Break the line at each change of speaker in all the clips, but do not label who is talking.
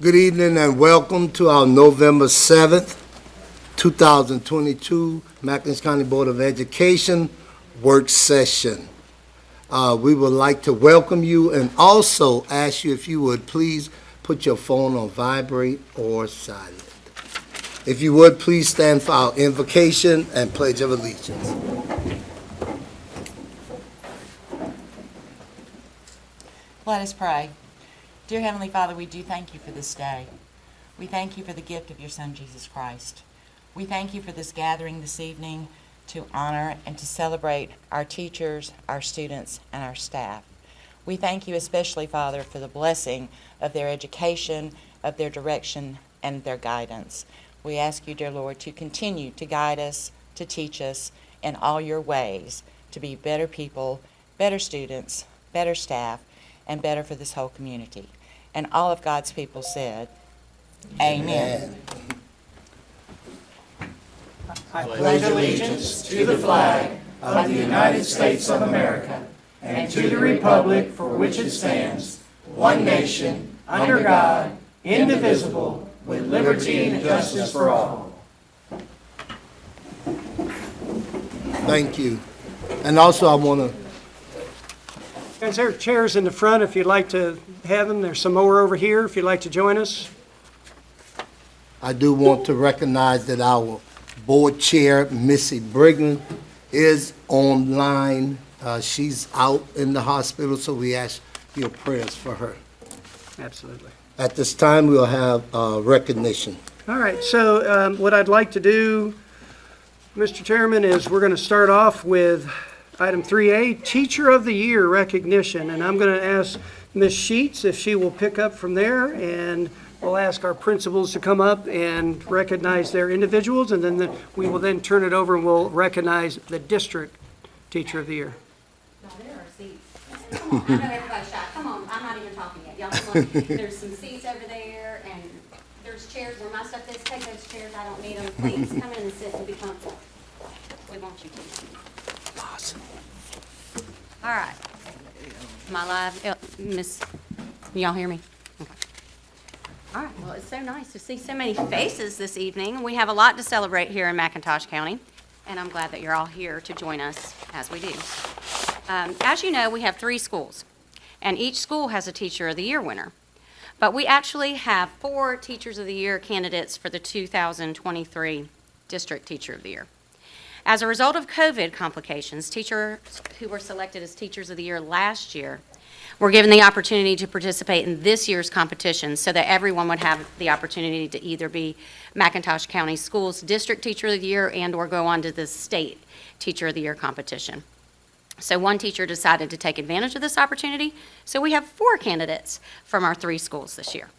Good evening and welcome to our November 7th, 2022 McInnes County Board of Education work session. We would like to welcome you and also ask you if you would please put your phone on vibrate or silent. If you would, please stand for our invocation and pledge of allegiance.
Let us pray. Dear Heavenly Father, we do thank you for this day. We thank you for the gift of your Son, Jesus Christ. We thank you for this gathering this evening to honor and to celebrate our teachers, our students, and our staff. We thank you especially, Father, for the blessing of their education, of their direction, and their guidance. We ask you, dear Lord, to continue to guide us, to teach us in all your ways, to be better people, better students, better staff, and better for this whole community. And all of God's people said, Amen.
I pledge allegiance to the flag of the United States of America and to the republic for which it stands, one nation, under God, indivisible, with liberty and justice for all.
Thank you. And also I want to
Guys, there are chairs in the front if you'd like to have them. There's some more over here if you'd like to join us.
I do want to recognize that our board chair, Missy Brigham, is online. She's out in the hospital, so we ask your prayers for her.
Absolutely.
At this time, we'll have recognition.
All right, so what I'd like to do, Mr. Chairman, is we're going to start off with item 3A, Teacher of the Year recognition. And I'm going to ask Ms. Sheets if she will pick up from there, and we'll ask our principals to come up and recognize their individuals, and then we will then turn it over and we'll recognize the district Teacher of the Year.
No, there are seats. Come on, I know everybody's shy. Come on, I'm not even talking yet. Y'all come on. There's some seats over there, and there's chairs where my stuff is. Take those chairs. I don't need them. Please come in and sit and be comfortable. We want you to.
Awesome.
All right. Am I live? Miss, y'all hear me? Okay. All right, well, it's so nice to see so many faces this evening. We have a lot to celebrate here in McIntosh County, and I'm glad that you're all here to join us as we do. As you know, we have 3 schools, and each school has a Teacher of the Year winner. But we actually have 4 Teachers of the Year candidates for the 2023 District Teacher of the Year. As a result of COVID complications, teachers who were selected as Teachers of the Year last year were given the opportunity to participate in this year's competition so that everyone would have the opportunity to either be McIntosh County Schools District Teacher of the Year and or go on to the State Teacher of the Year competition. So one teacher decided to take advantage of this opportunity, so we have 4 candidates from our 3 schools this year.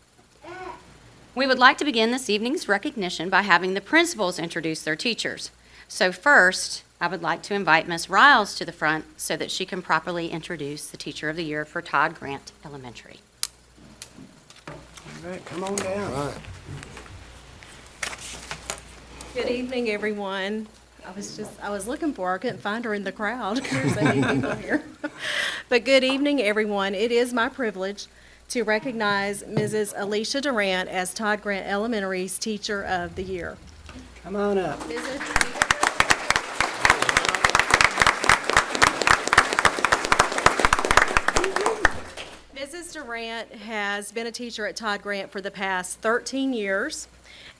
We would like to begin this evening's recognition by having the principals introduce their teachers. So first, I would like to invite Ms. Riles to the front so that she can properly introduce the Teacher of the Year for Todd Grant Elementary.
All right, come on down.
All right.
Good evening, everyone. I was looking for her. I couldn't find her in the crowd. There's so many people here. But good evening, everyone. It is my privilege to recognize Mrs. Alicia Durant as Todd Grant Elementary's Teacher of the Year.
Come on up.
Mrs. Durant has been a teacher at Todd Grant for the past 13 years,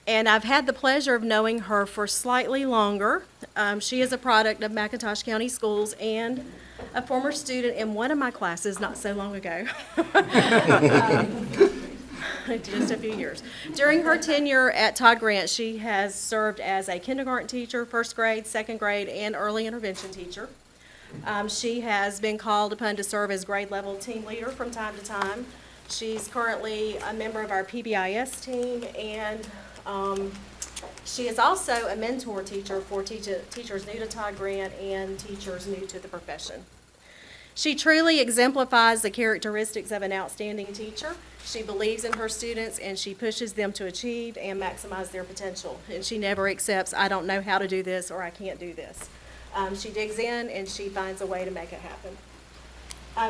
and I've had the pleasure of knowing her for slightly longer. She is a product of McIntosh County Schools and a former student in one of my classes not so long ago. Just a few years. During her tenure at Todd Grant, she has served as a kindergarten teacher, first grade, second grade, and early intervention teacher. She has been called upon to serve as grade level team leader from time to time. She's currently a member of our PBIS team, and she is also a mentor teacher for teachers new to Todd Grant and teachers new to the profession. She truly exemplifies the characteristics of an outstanding teacher. She believes in her students, and she pushes them to achieve and maximize their potential. And she never accepts, I don't know how to do this, or I can't do this. She digs in, and she finds a way to make it happen.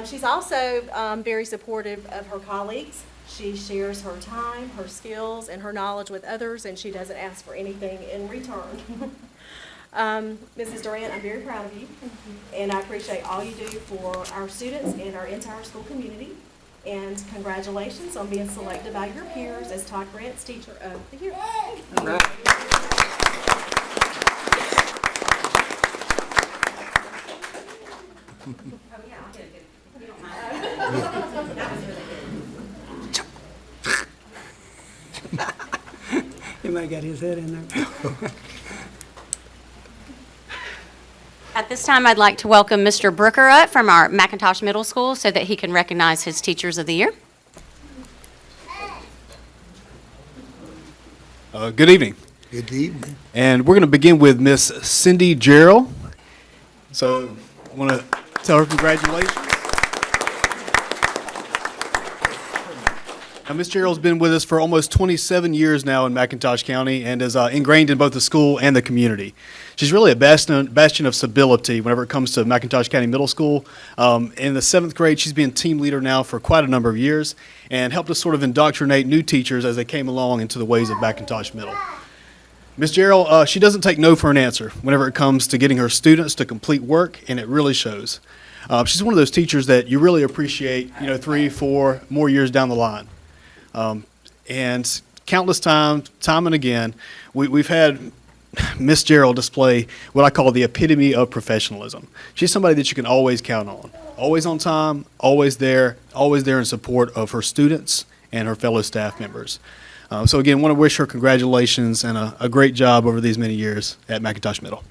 She's also very supportive of her colleagues. She shares her time, her skills, and her knowledge with others, and she doesn't ask for anything in return. Mrs. Durant, I'm very proud of you, and I appreciate all you do for our students and our entire school community. And congratulations on being selected by your peers as Todd Grant's Teacher of the Year.
He might got his head in there.
At this time, I'd like to welcome Mr. Brooker up from our McIntosh Middle School so that he can recognize his Teachers of the Year.
Good evening.
Good evening.
And we're going to begin with Miss Cindy Gerald. So I want to tell her congratulations. Now, Miss Gerald's been with us for almost 27 years now in McIntosh County and is ingrained in both the school and the community. She's really a bastion of stability whenever it comes to McIntosh County Middle School. In the 7th grade, she's been team leader now for quite a number of years and helped us sort of indoctrinate new teachers as they came along into the ways of McIntosh Middle. Miss Gerald, she doesn't take no for an answer whenever it comes to getting her students to complete work, and it really shows. She's one of those teachers that you really appreciate, 3, 4 more years down the line. And countless time and again, we've had Miss Gerald display what I call the epitome of professionalism. She's somebody that you can always count on. Always on time, always there in support of her students and her fellow staff members. So again, want to wish her congratulations and a great job over these many years at McIntosh Middle.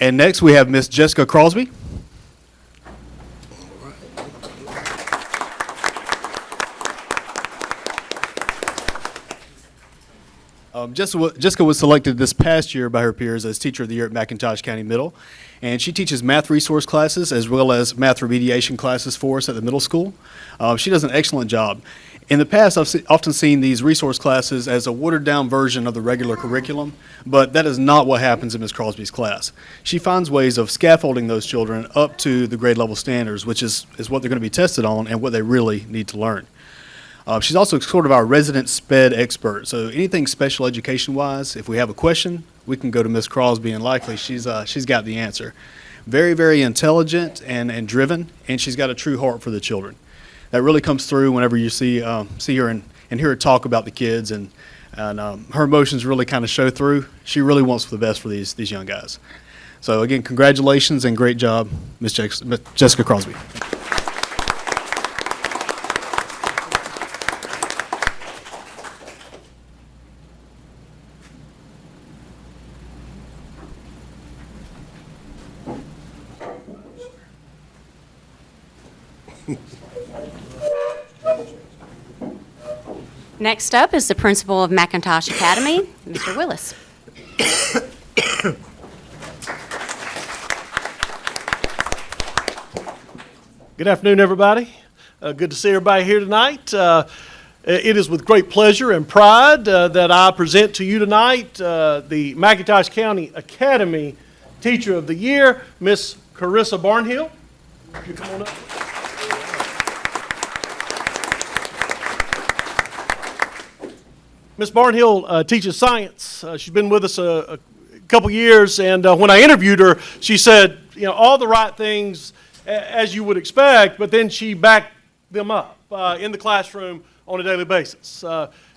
And next we have Miss Jessica Crosby. Jessica was selected this past year by her peers as Teacher of the Year at McIntosh County Middle, and she teaches math resource classes as well as math remediation classes for us at the middle school. She does an excellent job. In the past, I've often seen these resource classes as a watered-down version of the regular curriculum, but that is not what happens in Ms. Crosby's class. She finds ways of scaffolding those children up to the grade level standards, which is what they're going to be tested on and what they really need to learn. She's also sort of our resident SPED expert, so anything special education-wise, if we have a question, we can go to Ms. Crosby, and likely she's got the answer. Very, very intelligent and driven, and she's got a true heart for the children. That really comes through whenever you see her and hear her talk about the kids, and her emotions really kind of show through. She really wants the best for these young guys. So again, congratulations and great job, Ms. Jessica Crosby.
Next up is the principal of McIntosh Academy, Mr. Willis.
Good afternoon, everybody. Good to see everybody here tonight. It is with great pleasure and pride that I present to you tonight the McIntosh County Academy Teacher of the Year, Miss Carissa Barnhill. You come on up. Miss Barnhill teaches science. She's been with us a couple years, and when I interviewed her, she said, all the right things as you would expect, but then she backed them up in the classroom on a daily basis.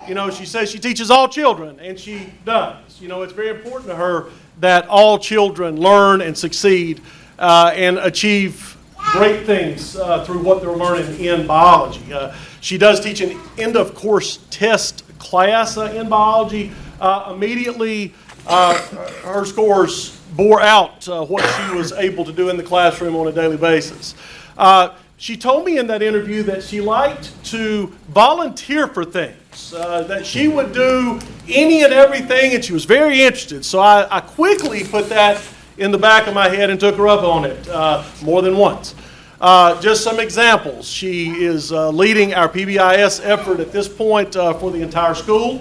She says she teaches all children, and she does. It's very important to her that all children learn and succeed and achieve great things through what they're learning in biology. She does teach an end-of-course test class in biology. Immediately, her scores bore out what she was able to do in the classroom on a daily basis. She told me in that interview that she liked to volunteer for things, that she would do any and everything, and she was very interested. So I quickly put that in the back of my head and took her up on it more than once. Just some examples. She is leading our PBIS effort at this point for the entire school.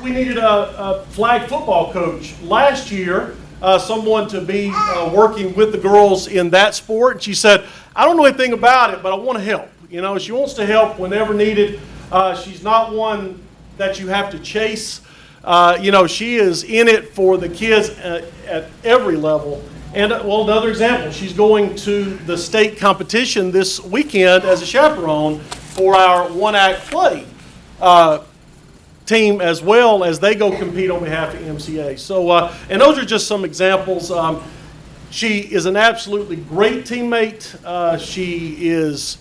We needed a flag football coach last year, someone to be working with the girls in that sport. And she said, I don't know anything about it, but I want to help. You know, she wants to help whenever needed. She's not one that you have to chase. You know, she is in it for the kids at every level. And, well, another example, she's going to the state competition this weekend as a chaperone for our one-act play team, as well as they go compete on behalf of MCA. So, and those are just some examples. She is an absolutely great teammate. She is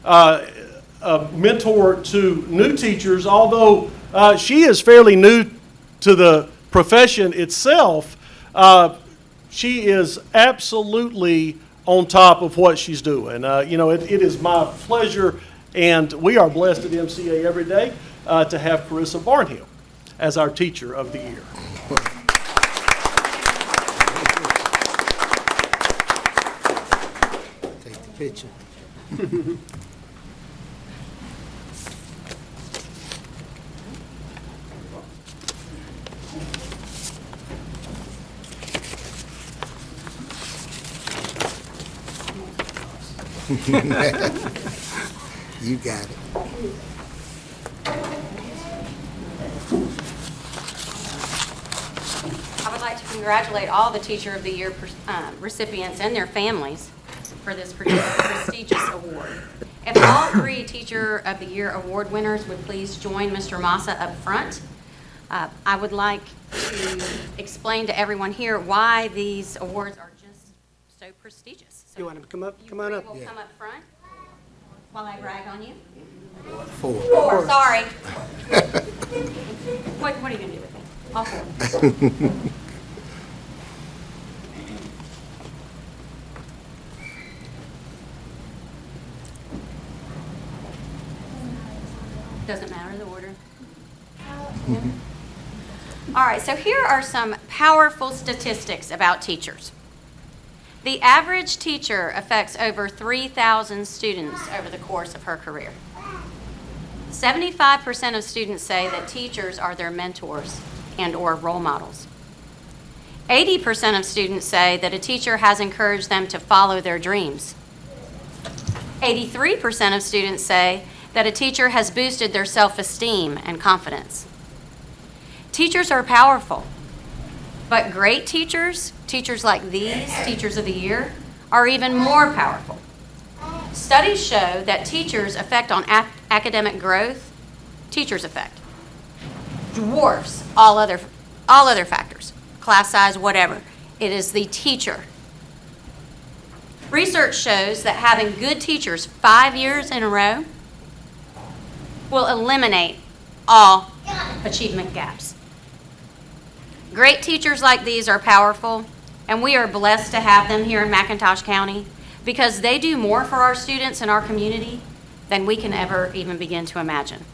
a mentor to new teachers, although she is fairly new to the profession itself. She is absolutely on top of what she's doing. You know, it is my pleasure, and we are blessed at MCA every day to have Carissa Barnhill as our Teacher of the Year.
Take the picture. You got it.
I would like to congratulate all the Teacher of the Year recipients and their families for this prestigious award. If all 3 Teacher of the Year award winners would please join Mr. Massa up front. I would like to explain to everyone here why these awards are just so prestigious. So
You want to come up?
you
Come on
three
up.
will come up front while I brag on you.
4.
4, sorry. What are you going to do with me? All 4. Doesn't matter the order. All right, so here are some powerful statistics about teachers. The average teacher affects over 3,000 students over the course of her career. 75% of students say that teachers are their mentors and/or role models. 80% of students say that a teacher has encouraged them to follow their dreams. 83% of students say that a teacher has boosted their self-esteem and confidence. Teachers are powerful, but great teachers, teachers like these, Teachers of the Year, are even more powerful. Studies show that teachers' effect on academic growth, teachers' effect, dwarfs all other factors, class size, whatever. It is the teacher. Research shows that having good teachers 5 years in a row will eliminate all achievement gaps. Great teachers like these are powerful, and we are blessed to have them here in McIntosh County because they do more for our students and our community than we can ever even begin to imagine.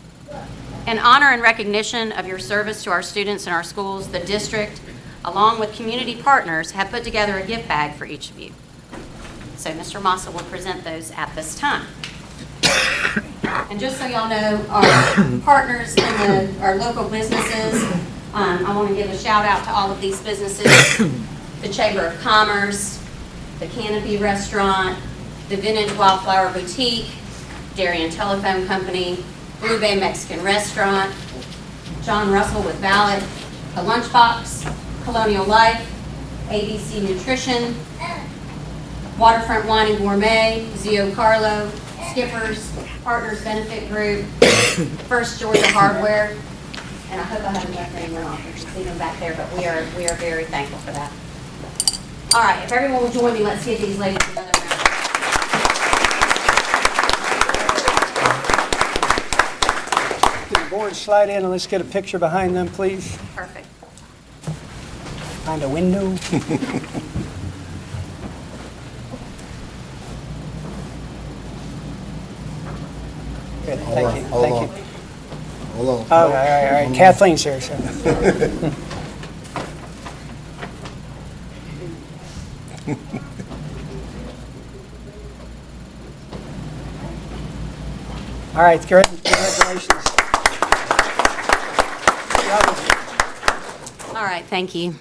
In honor and recognition of your service to our students and our schools, the district, along with community partners, have put together a gift bag for each of you. So Mr. Massa will present those at this time. And just so y'all know, our partners in our local businesses, I want to give a shout out to all of these businesses, the Chamber of Commerce, the Canopy Restaurant, the Vintage Wildflower Boutique, Dairy and Telephone Company, Blue Bay Mexican Restaurant, John Russell with Ballot, The Lunchbox, Colonial Life, ABC Nutrition, Waterfront Wine and Gourmet, Zio Carlo, Skippers, Partners Benefit Group, First Georgia Hardware, and I hope I haven't left anyone off. You can see them back there, but we are very thankful for that. All right, if everyone will join me, let's give these ladies another round.
Can the board slide in and let's get a picture behind them, please?
Perfect.
Find a window. Good, thank you,
Hold
thank
on.
you.
Hold on.
All right, Kathleen's here, so. All right, great. Congratulations.
All right, thank you.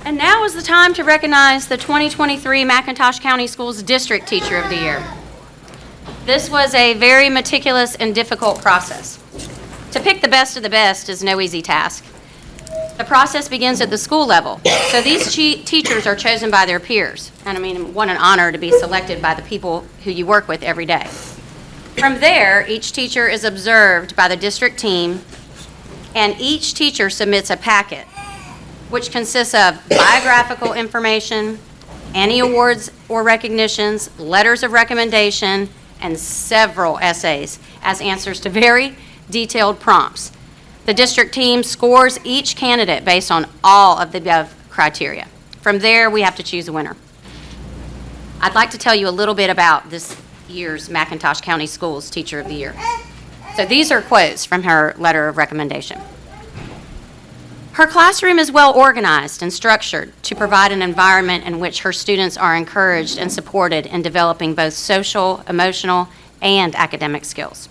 And now is the time to recognize the 2023 McIntosh County Schools District Teacher of the Year. This was a very meticulous and difficult process. To pick the best of the best is no easy task. The process begins at the school level. So these teachers are chosen by their peers. And I mean, what an honor to be selected by the people who you work with every day. From there, each teacher is observed by the district team, and each teacher submits a packet, which consists of biographical information, any awards or recognitions, letters of recommendation, and several essays as answers to very detailed prompts. The district team scores each candidate based on all of the above criteria. From there, we have to choose a winner. I'd like to tell you a little bit about this year's McIntosh County Schools Teacher of the Year. So these are quotes from her letter of recommendation. Her classroom is well organized and structured to provide an environment in which her students are encouraged and supported in developing both social, emotional, and academic skills.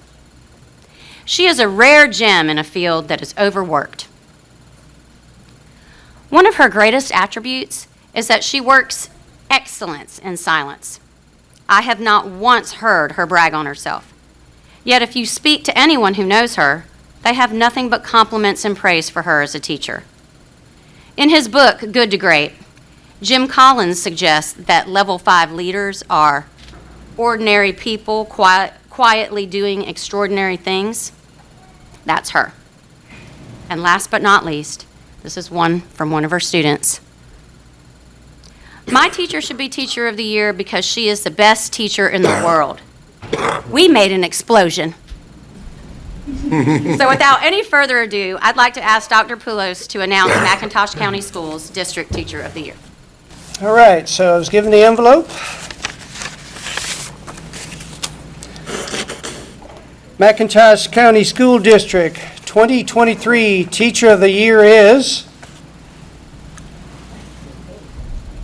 She is a rare gem in a field that is overworked. One of her greatest attributes is that she works excellence in silence. I have not once heard her brag on herself. Yet if you speak to anyone who knows her, they have nothing but compliments and praise for her as a teacher. In his book, Good to Great, Jim Collins suggests that level 5 leaders are ordinary people quietly doing extraordinary things. That's her. And last but not least, this is one from one of her students. My teacher should be Teacher of the Year because she is the best teacher in the world. We made an explosion. So without any further ado, I'd like to ask Dr. Poulos to announce McIntosh County Schools District Teacher of the Year.
All right, so I was given the envelope. McIntosh County School District 2023 Teacher of the Year is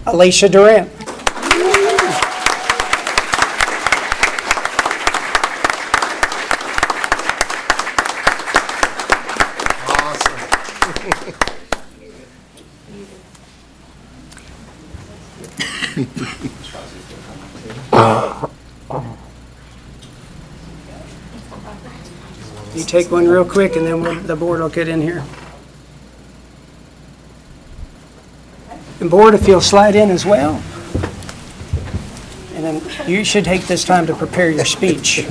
Alicia Durant. You take one real quick, and then the board will get in here. And board, if you'll slide in as well. And then you should take this time to prepare your speech.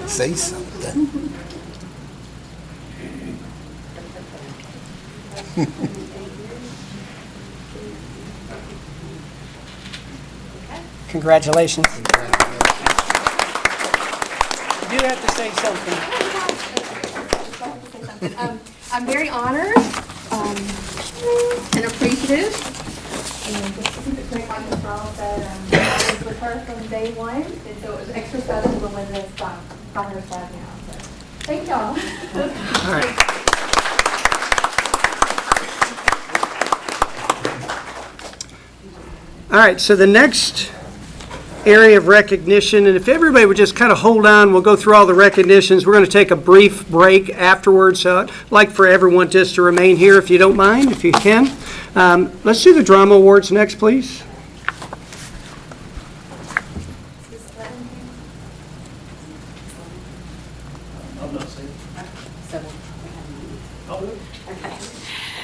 Say something.
Congratulations. You do have to say something.
I'm very honored and appreciative. And just to keep it quick, I can tell that I was with her from day one, and so it was extra special when this got her side now. So, thank y'all.
All right. All right, so the next area of recognition, and if everybody would just kind of hold on, we'll go through all the recognitions. We're going to take a brief break afterwards. So I'd like for everyone just to remain here if you don't mind, if you can. Let's do the drama awards next, please.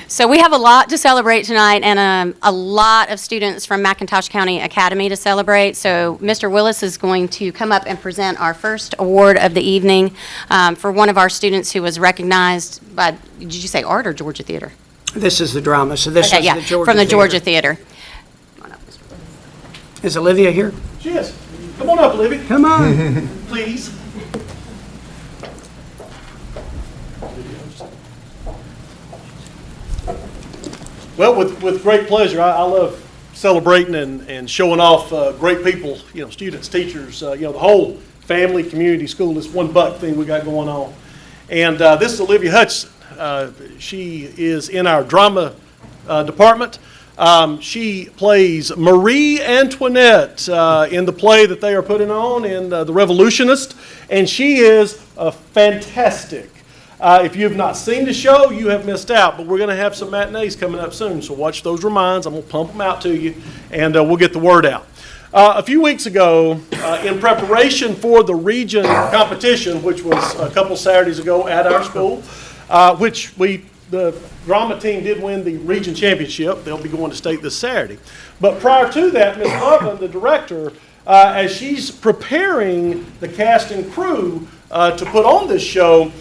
So we have a lot to celebrate tonight, and a lot of students from McIntosh County Academy to celebrate. So Mr. Willis is going to come up and present our first award of the evening for one of our students who was recognized by, did you say art or Georgia Theater?
This is the drama, so this
Okay,
is
yeah,
the Georgia
from the
Theater.
Georgia Theater.
Is Olivia here?
She is. Come on up, Libby,
Come on.
please. Well, with great pleasure. I love celebrating and showing off great people, students, teachers, the whole family, community, school. This one buck thing we got going on. And this is Olivia Hutchinson. She is in our drama department.
She plays Marie Antoinette in the play that they are putting on in The Revolutionist, and she is fantastic. If you have not seen the show, you have missed out, but we're going to have some matinees coming up soon, so watch those reminds. I'm going to pump them out to you, and we'll get the word out. A few weeks ago, in preparation for the region competition, which was a couple Saturdays ago at our school, which the drama team did win the region championship. They'll be going to state this Saturday. But prior to that, Ms. Lovin, the director, as she's preparing the cast and crew to put on this show,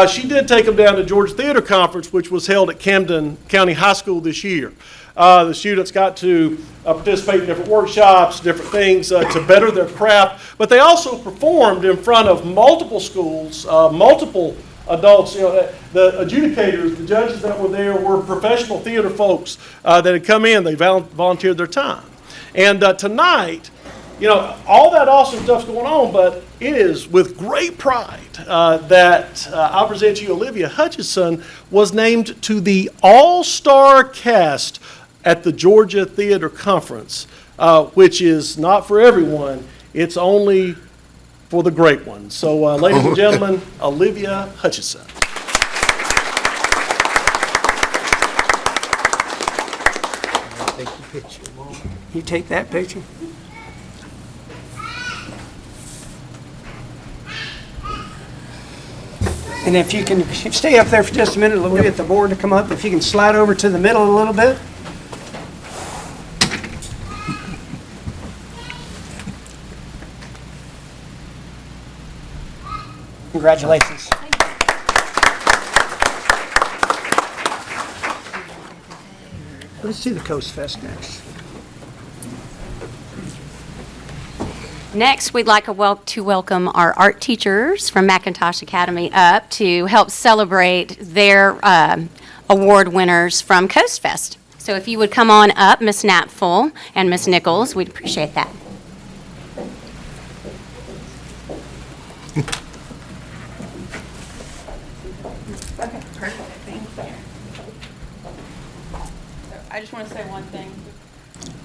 she did take them down to Georgia Theater Conference, which was held at Camden County High School this year. The students got to participate in different workshops, different things to better their craft, but they also performed in front of multiple schools, multiple adults. You know, the adjudicators, the judges that were there were professional theater folks that had come in. They volunteered their time. And tonight, you know, all that awesome stuff's going on, but it is with great pride that I'll present you Olivia Hutchinson was named to the All-Star Cast at the Georgia Theater Conference, which is not for everyone. It's only for the great ones. So, ladies and gentlemen, Olivia Hutchinson.
Take your picture, Mom.
You take that picture? And if you can stay up there for just a minute, we'll get the board to come up. If you can slide over to the middle a little bit. Congratulations. Let's do the Coast Fest next.
Next, we'd like to welcome our art teachers from McIntosh Academy up to help celebrate their award winners from Coast Fest. So if you would come on up, Miss Knapful and Miss Nichols, we'd appreciate that.
Okay, perfect, thank you. I just want to say one thing.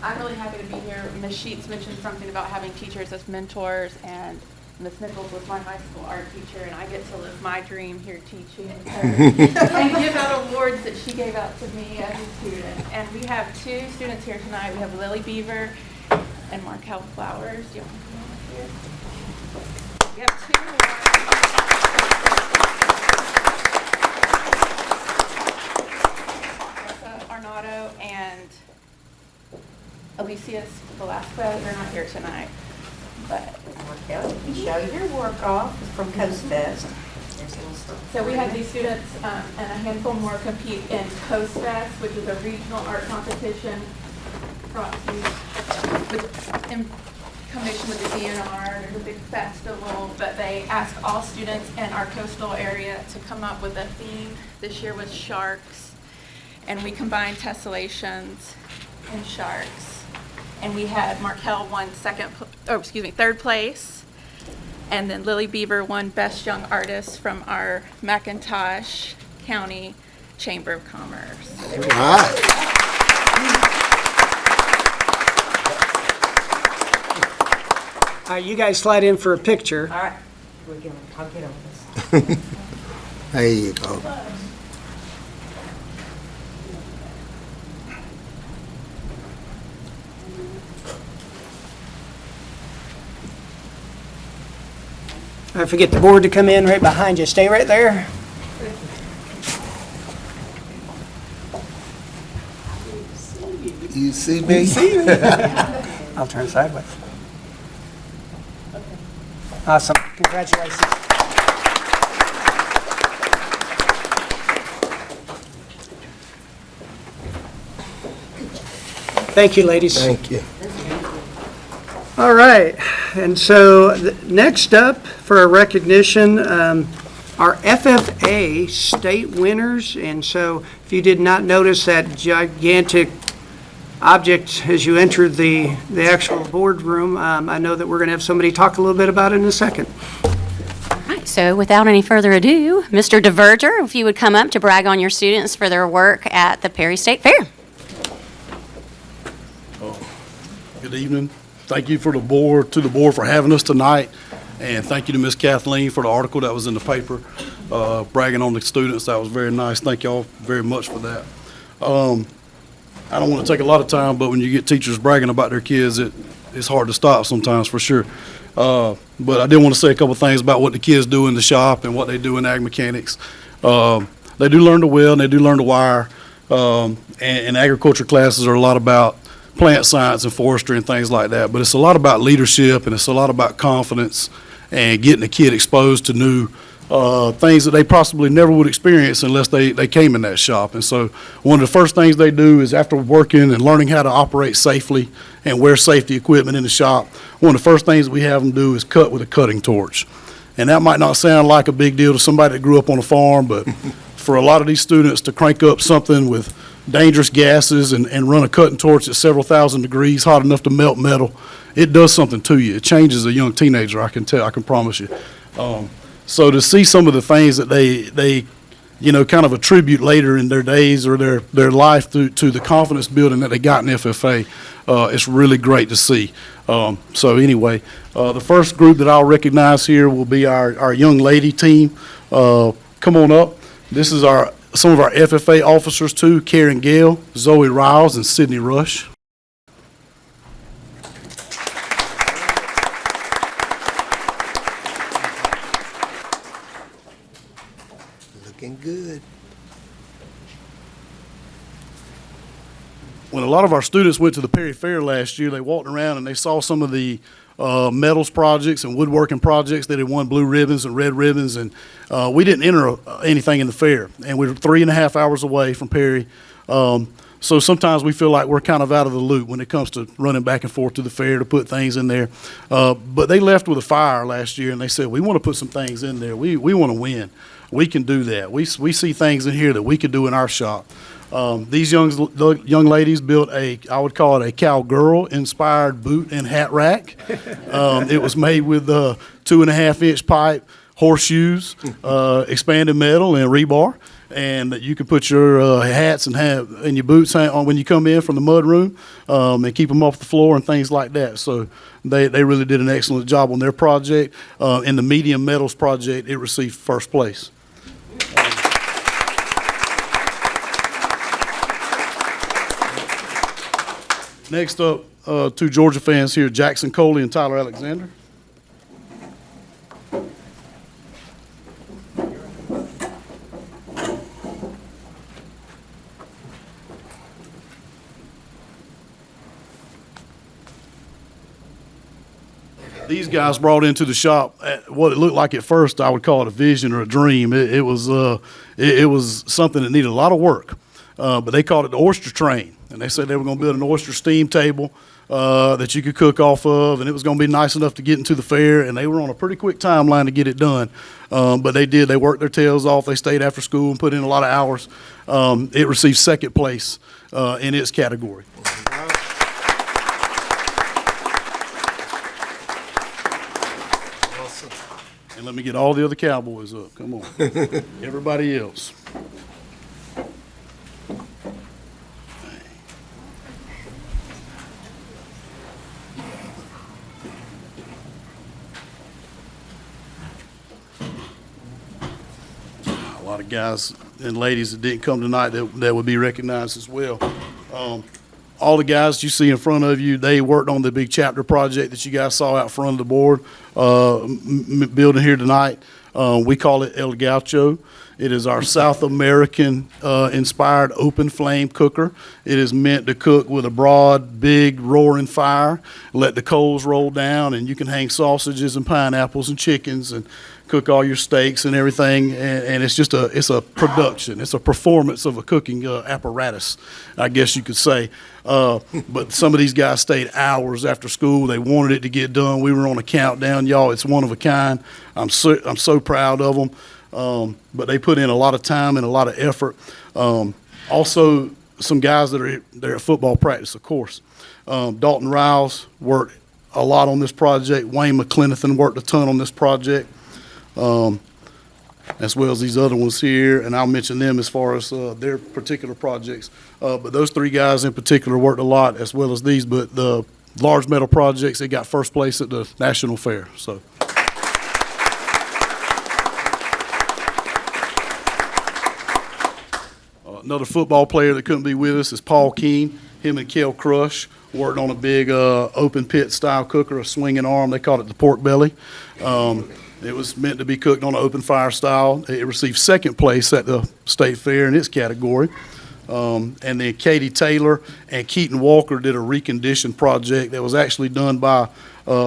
I'm really happy to be here. Ms. Sheets mentioned something about having teachers as mentors, and Ms. Nichols was my high school art teacher, and I get to live my dream here teaching with her and give out awards that she gave out to me as a student. And we have two students here tonight. We have Lily Beaver and Markel Flowers. Do you want to come over here? We have two awards. Arnaudo and Alicia's Velasquez. They're not here tonight, but
Markel, you show your work off from Coast Fest.
so we had these students and a handful more compete in Coast Fest, which is a regional art competition brought to in combination with the DNR. There's a big festival, but they asked all students in our coastal area to come up with a theme. This year was sharks, and we combined tessellations and sharks. And we had Markel won third place. And then Lily Beaver won Best Young Artist from our McIntosh County Chamber of Commerce.
All right.
All right, you guys slide in for a picture.
All right, I'll get on this.
There you go.
All right, forget the board to come in right behind you. Stay right there.
You see me?
I'll turn sideways. Awesome. Congratulations. Thank you, ladies.
Thank you.
All right, and so next up for a recognition, our FFA state winners. And so if you did not notice that gigantic object as you entered the actual boardroom, I know that we're going to have somebody talk a little bit about it in a second.
All right, so without any further ado, Mr. DeVerger, if you would come up to brag on your students for their work at the Perry State Fair.
Good evening. Thank you to the board for having us tonight, and thank you to Miss Kathleen for the article that was in the paper, bragging on the students. That was very nice. Thank y'all very much for that. I don't want to take a lot of time, but when you get teachers bragging about their kids, it's hard to stop sometimes, for sure. But I did want to say a couple things about what the kids do in the shop and what they do in ag mechanics. They do learn to weld and they do learn to wire. And agriculture classes are a lot about plant science and forestry and things like that. But it's a lot about leadership, and it's a lot about confidence and getting the kid exposed to new things that they possibly never would experience unless they came in that shop. And so one of the first things they do is, after working and learning how to operate safely and wear safety equipment in the shop, one of the first things we have them do is cut with a cutting torch. And that might not sound like a big deal to somebody that grew up on a farm, but for a lot of these students to crank up something with dangerous gases and run a cutting torch at several thousand degrees, hot enough to melt metal, it does something to you. It changes a young teenager, I can promise you. So to see some of the things that they kind of attribute later in their days or their life to the confidence building that they got in FFA, it's really great to see. So anyway, the first group that I'll recognize here will be our young lady team. Come on up. This is some of our FFA officers too: Karen Gale, Zoe Riles, and Sydney Rush.
Looking good.
When a lot of our students went to the Perry Fair last year, they walked around and they saw some of the metals projects and woodworking projects that had won blue ribbons and red ribbons, and we didn't enter anything in the fair, and we were 3.5 hours away from Perry. So sometimes we feel like we're kind of out of the loop when it comes to running back and forth to the fair to put things in there. But they left with a fire last year, and they said, we want to put some things in there. We want to win. We can do that. We see things in here that we could do in our shop. These young ladies built I would call it a cowgirl-inspired boot and hat rack. It was made with 2.5-inch pipe, horseshoes, expanded metal, and rebar. And you can put your hats and your boots on when you come in from the mud room, and keep them off the floor and things like that. So they really did an excellent job on their project. In the medium metals project, it received first place. Next up, two Georgia fans here, Jackson Coley and Tyler Alexander. These guys brought into the shop what it looked like at first. I would call it a vision or a dream. It was something that needed a lot of work, but they called it the oyster train. And they said they were going to build an oyster steam table that you could cook off of, and it was going to be nice enough to get into the fair. And they were on a pretty quick timeline to get it done, but they did. They worked their tails off. They stayed after school and put in a lot of hours. It received second place in its category. And let me get all the other cowboys up. Come on. Everybody else. A lot of guys and ladies that didn't come tonight that would be recognized as well. All the guys you see in front of you, they worked on the big chapter project that you guys saw out front of the board building here tonight. We call it El Gaucho. It is our South American inspired open flame cooker. It is meant to cook with a broad, big, roaring fire, let the coals roll down, and you can hang sausages and pineapples and chickens and cook all your steaks and everything. And it's just it's a production. It's a performance of a cooking apparatus, I guess you could say. But some of these guys stayed hours after school. They wanted it to get done. We were on a countdown, y'all. It's one of a kind. I'm so proud of them. But they put in a lot of time and a lot of effort. Also, some guys that are there at football practice, of course. Dalton Riles worked a lot on this project. Wayne McClenathan worked a ton on this project, as well as these other ones here. And I'll mention them as far as their particular projects. But those three guys in particular worked a lot, as well as these. But the large metal projects. It got first place at the National Fair, so. Another football player that couldn't be with us is Paul Keene. Him and Kel Crush worked on a big open pit style cooker, a swinging arm. They called it the pork belly. It was meant to be cooked on an open fire style. It received second place at the state fair in its category. And then Katie Taylor and Keaton Walker did a recondition project that was actually done by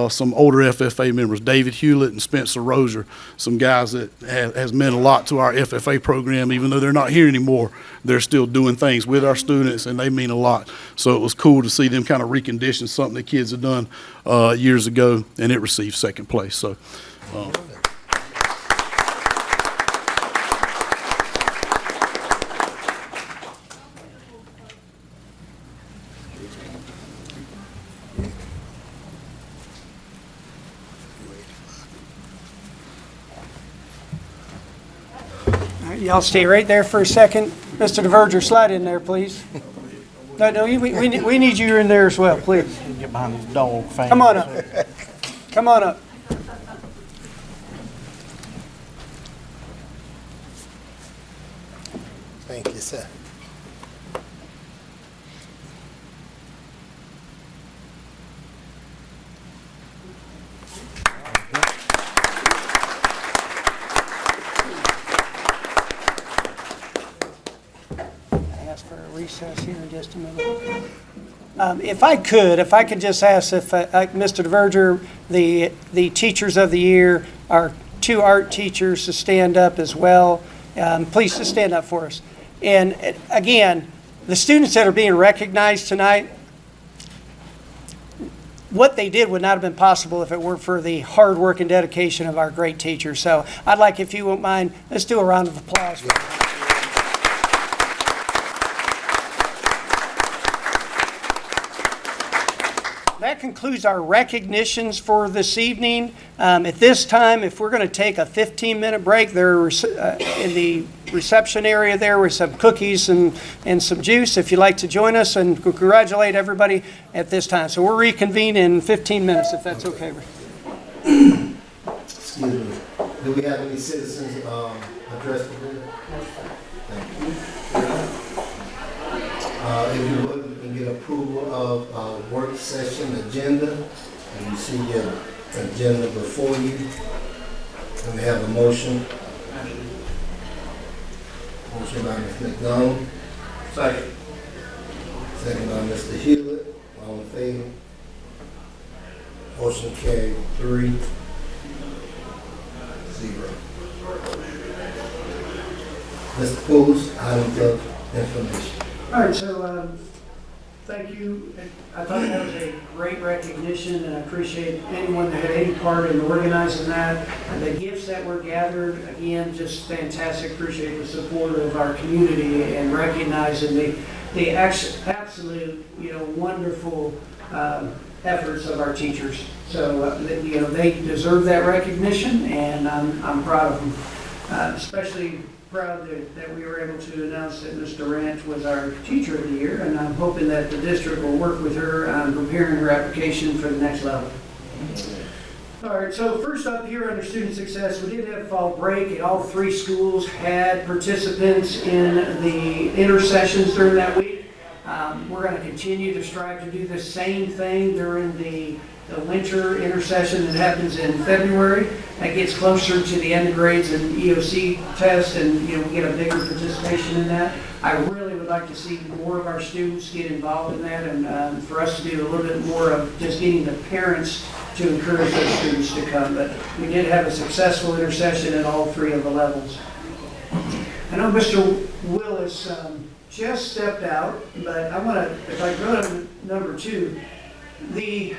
some older FFA members, David Hewlett and Spencer Rozier, some guys that has meant a lot to our FFA program. Even though they're not here anymore, they're still doing things with our students, and they mean a lot. So it was cool to see them kind of recondition something that kids had done years ago, and it received second place. So.
Y'all stay right there for a second. Mr. DeVerger, slide in there, please. No, we need you in there as well, please.
Get behind this dog fan.
Come on up. Come on up.
Thank you, sir.
Ask for a recess here in just a minute. If I could just ask if, Mr. DeVerger, the teachers of the year, our two art teachers to stand up as well. Please just stand up for us. And again, the students that are being recognized tonight, what they did would not have been possible if it weren't for the hard work and dedication of our great teachers. So I'd like, if you won't mind, let's do a round of applause. That concludes our recognitions for this evening. At this time, if we're going to take a 15-minute break, there in the reception area there with some cookies and some juice, if you'd like to join us, and congratulate everybody at this time. So we'll reconvene in 15 minutes, if that's okay.
Excuse me. Do we have any citizens address today? Thank you. If you would, you can get approval of our work session agenda. And you see your agenda before you. And we have a motion. Motion by Ms. McDonald. Second. Second by Mr. Hewlett. All in favor? Motion carried 3-0. Mr. Pools, items of information.
All right, so thank you. I thought that was a great recognition, and I appreciate anyone that had any part in organizing that. And the gifts that were gathered, again, just fantastic. Appreciate the support of our community and recognizing the absolute, wonderful efforts of our teachers. So, they deserve that recognition, and I'm proud of them. Especially proud that we were able to announce that Ms. Durant was our Teacher of the Year, and I'm hoping that the district will work with her on preparing her application for the next level. All right, so first up here under student success, we did have fall break, and all 3 schools had participants in the intersessions during that week. We're going to continue to strive to do the same thing during the winter intersession that happens in February. That gets closer to the end of grades and EOC test, and we get a bigger participation in that. I really would like to see more of our students get involved in that, and for us to do a little bit more of just getting the parents to encourage those students to come. But we did have a successful intercession at all 3 of the levels. I know Mr. Willis just stepped out, but I want to, if I go to number 2, the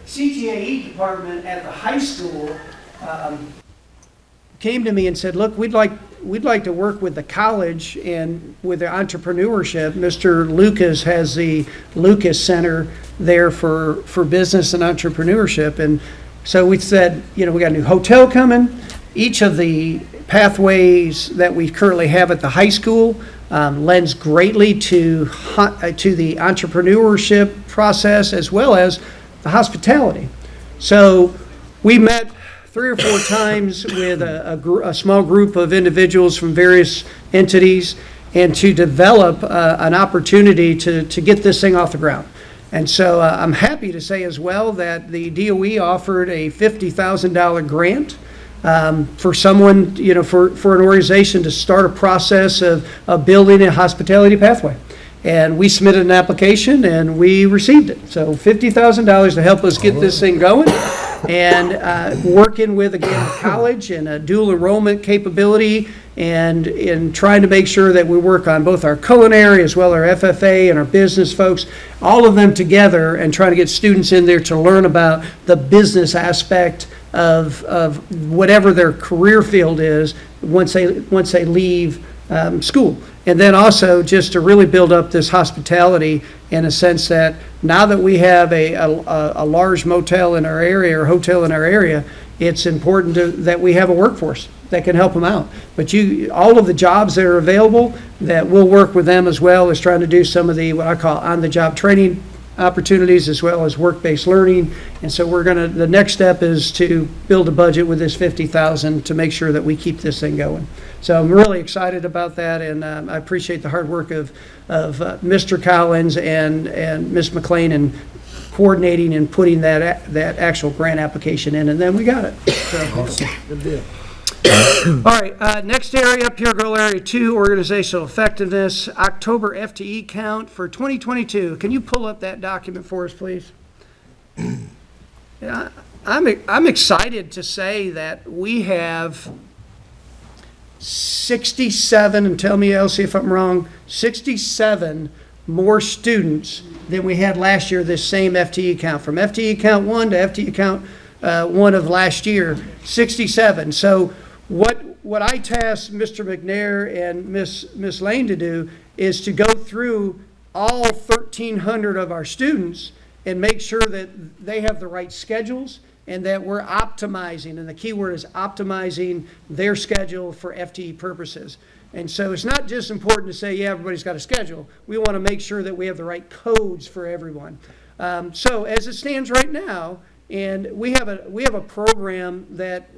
CTAE department at the high school came to me and said, look, we'd like to work with the college and with the entrepreneurship. Mr. Lucas has the Lucas Center there for business and entrepreneurship. And so we said, we got a new hotel coming. Each of the pathways that we currently have at the high school, lends greatly to the entrepreneurship process as well as the hospitality. So we met 3 or 4 times with a small group of individuals from various entities and to develop an opportunity to get this thing off the ground. And so I'm happy to say as well that the DOE offered a $50,000 grant for someone, for an organization to start a process of building a hospitality pathway. And we submitted an application and we received it. So $50,000 to help us get this thing going. And working with, again, a college and a dual enrollment capability, and in trying to make sure that we work on both our culinary as well as our FFA and our business folks, all of them together, and trying to get students in there to learn about the business aspect of whatever their career field is once they leave school. And then also just to really build up this hospitality in a sense that now that we have a large motel in our area or hotel in our area, it's important that we have a workforce that can help them out. But all of the jobs that are available, that we'll work with them as well as trying to do some of the, what I call on-the-job training opportunities as well as work-based learning. And so the next step is to build a budget with this $50,000 to make sure that we keep this thing going. So I'm really excited about that, and I appreciate the hard work of Mr. Collins and Ms. McLean in coordinating and putting that actual grant application in, and then we got it. So.
Good deal.
All right, next area up here, goal area 2, organizational effectiveness, October FTE count for 2022. Can you pull up that document for us, please? Yeah, I'm excited to say that we have 67, and tell me, Elsie, if I'm wrong, 67 more students than we had last year, this same FTE count. From FTE count 1 to FTE count 1 of last year, 67. So what I tasked Mr. McNair and Miss Lane to do is to go through all 1,300 of our students and make sure that they have the right schedules and that we're optimizing, and the key word is optimizing their schedule for FTE purposes. And so it's not just important to say, yeah, everybody's got a schedule. We want to make sure that we have the right codes for everyone. So as it stands right now, and we have a program that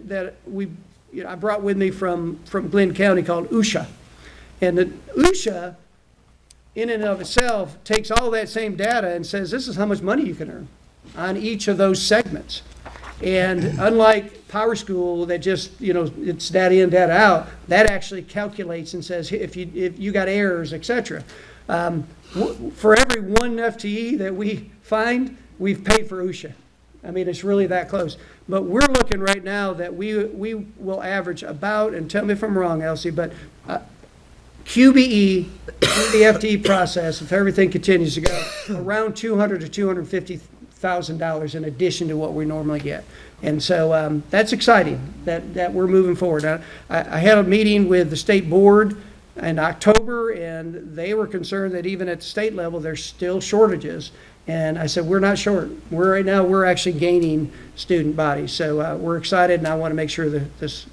I brought with me from Glenn County called USHA. And the USHA, in and of itself, takes all that same data and says, this is how much money you can earn on each of those segments. And unlike Power School that just, it's data in, data out, that actually calculates and says if you got errors, et cetera. For every 1 FTE that we find, we've paid for USHA. I mean, it's really that close. But we're looking right now that we will average about, and tell me if I'm wrong, Elsie, but QBE, the FTE process, if everything continues to go, around $200,000 to $250,000 in addition to what we normally get. And so that's exciting that we're moving forward. I had a meeting with the state board in October, and they were concerned that even at the state level, there's still shortages. And I said, we're not short. Right now, we're actually gaining student bodies. So we're excited, and I want to make sure that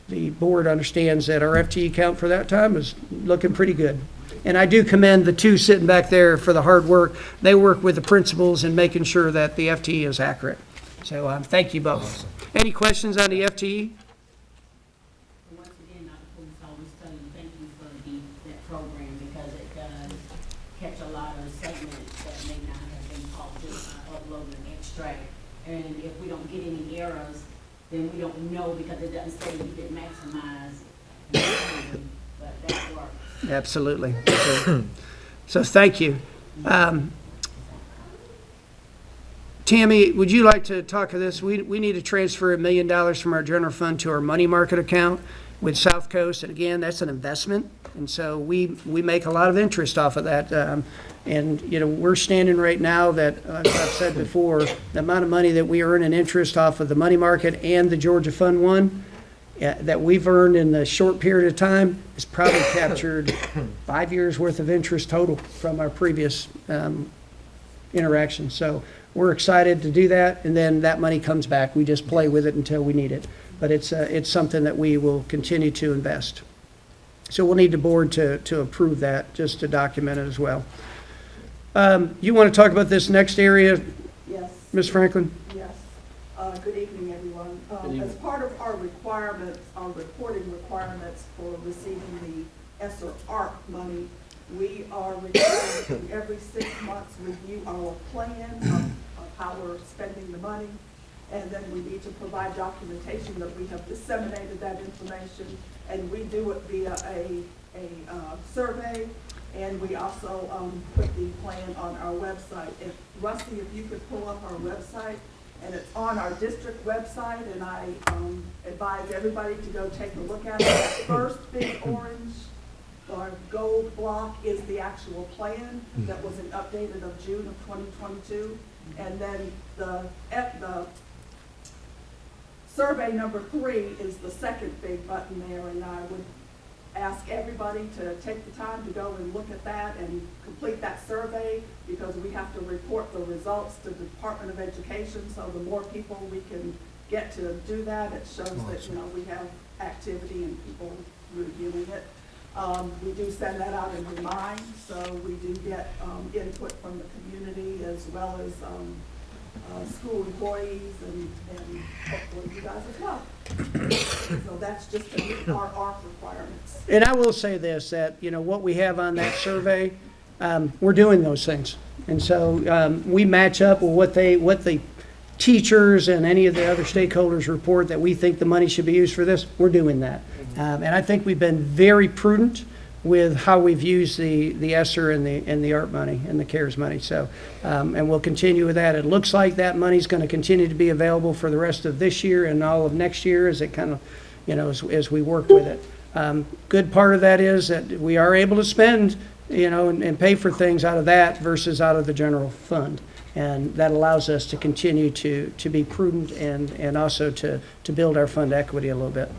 the board understands that our FTE count for that time is looking pretty good. And I do commend the 2 sitting back there for the hard work. They work with the principals in making sure that the FTE is accurate. So thank you both. Awesome. Any questions on the FTE?
Once again, Dr. Police always tell you, thank you for that program, because it does catch a lot of segments that may not have been caught just by uploading an extract. And if we don't get any errors, then we don't know, because it doesn't say you didn't maximize, but that works.
Absolutely. So thank you. Tammy, would you like to talk to this? We need to transfer $1 million from our general fund to our money market account with South Coast. And again, that's an investment. And so we make a lot of interest off of that. And, we're standing right now that, as I've said before, the amount of money that we earn in interest off of the money market and the Georgia Fund 1 that we've earned in the short period of time is probably captured 5 years worth of interest total from our previous interactions. So we're excited to do that, and then that money comes back. We just play with it until we need it. But it's something that we will continue to invest. So we'll need the board to approve that, just to document it as well. You want to talk about this next area,
Yes,
Ms. Franklin?
yes. Good evening, everyone. As part of our requirements, our reporting requirements for receiving the ESSER ARC money, we are required to every 6 months review our plan of how we're spending the money. And then we need to provide documentation that we have disseminated that information. And we do it via a survey. And we also put the plan on our website. If Rusty, if you could pull up our website, and it's on our district website, and I advise everybody to go take a look at it. The first big orange or gold block is the actual plan that was updated of June of 2022. And then the survey number 3 is the second big button there, and I would ask everybody to take the time to go and look at that and complete that survey, because we have to report the results to the Department of Education. So the more people we can get to do that, it shows that, you know, we have activity and people reviewing it. We do send that out in Remind, so we do get input from the community as well as school employees and hopefully you guys as well. So that's just to meet our ARC requirements.
And I will say this, that, you know, what we have on that survey, we're doing those things. And so we match up with what the teachers and any of the other stakeholders report that we think the money should be used for this. We're doing that. And I think we've been very prudent with how we've used the ESSER and the ARP money and the CARES money. So, and we'll continue with that. It looks like that money's going to continue to be available for the rest of this year and all of next year as it kind of, you know, as we work with it. Good part of that is that we are able to spend, you know, and pay for things out of that versus out of the general fund. And that allows us to continue to be prudent and also to build our fund equity a little bit.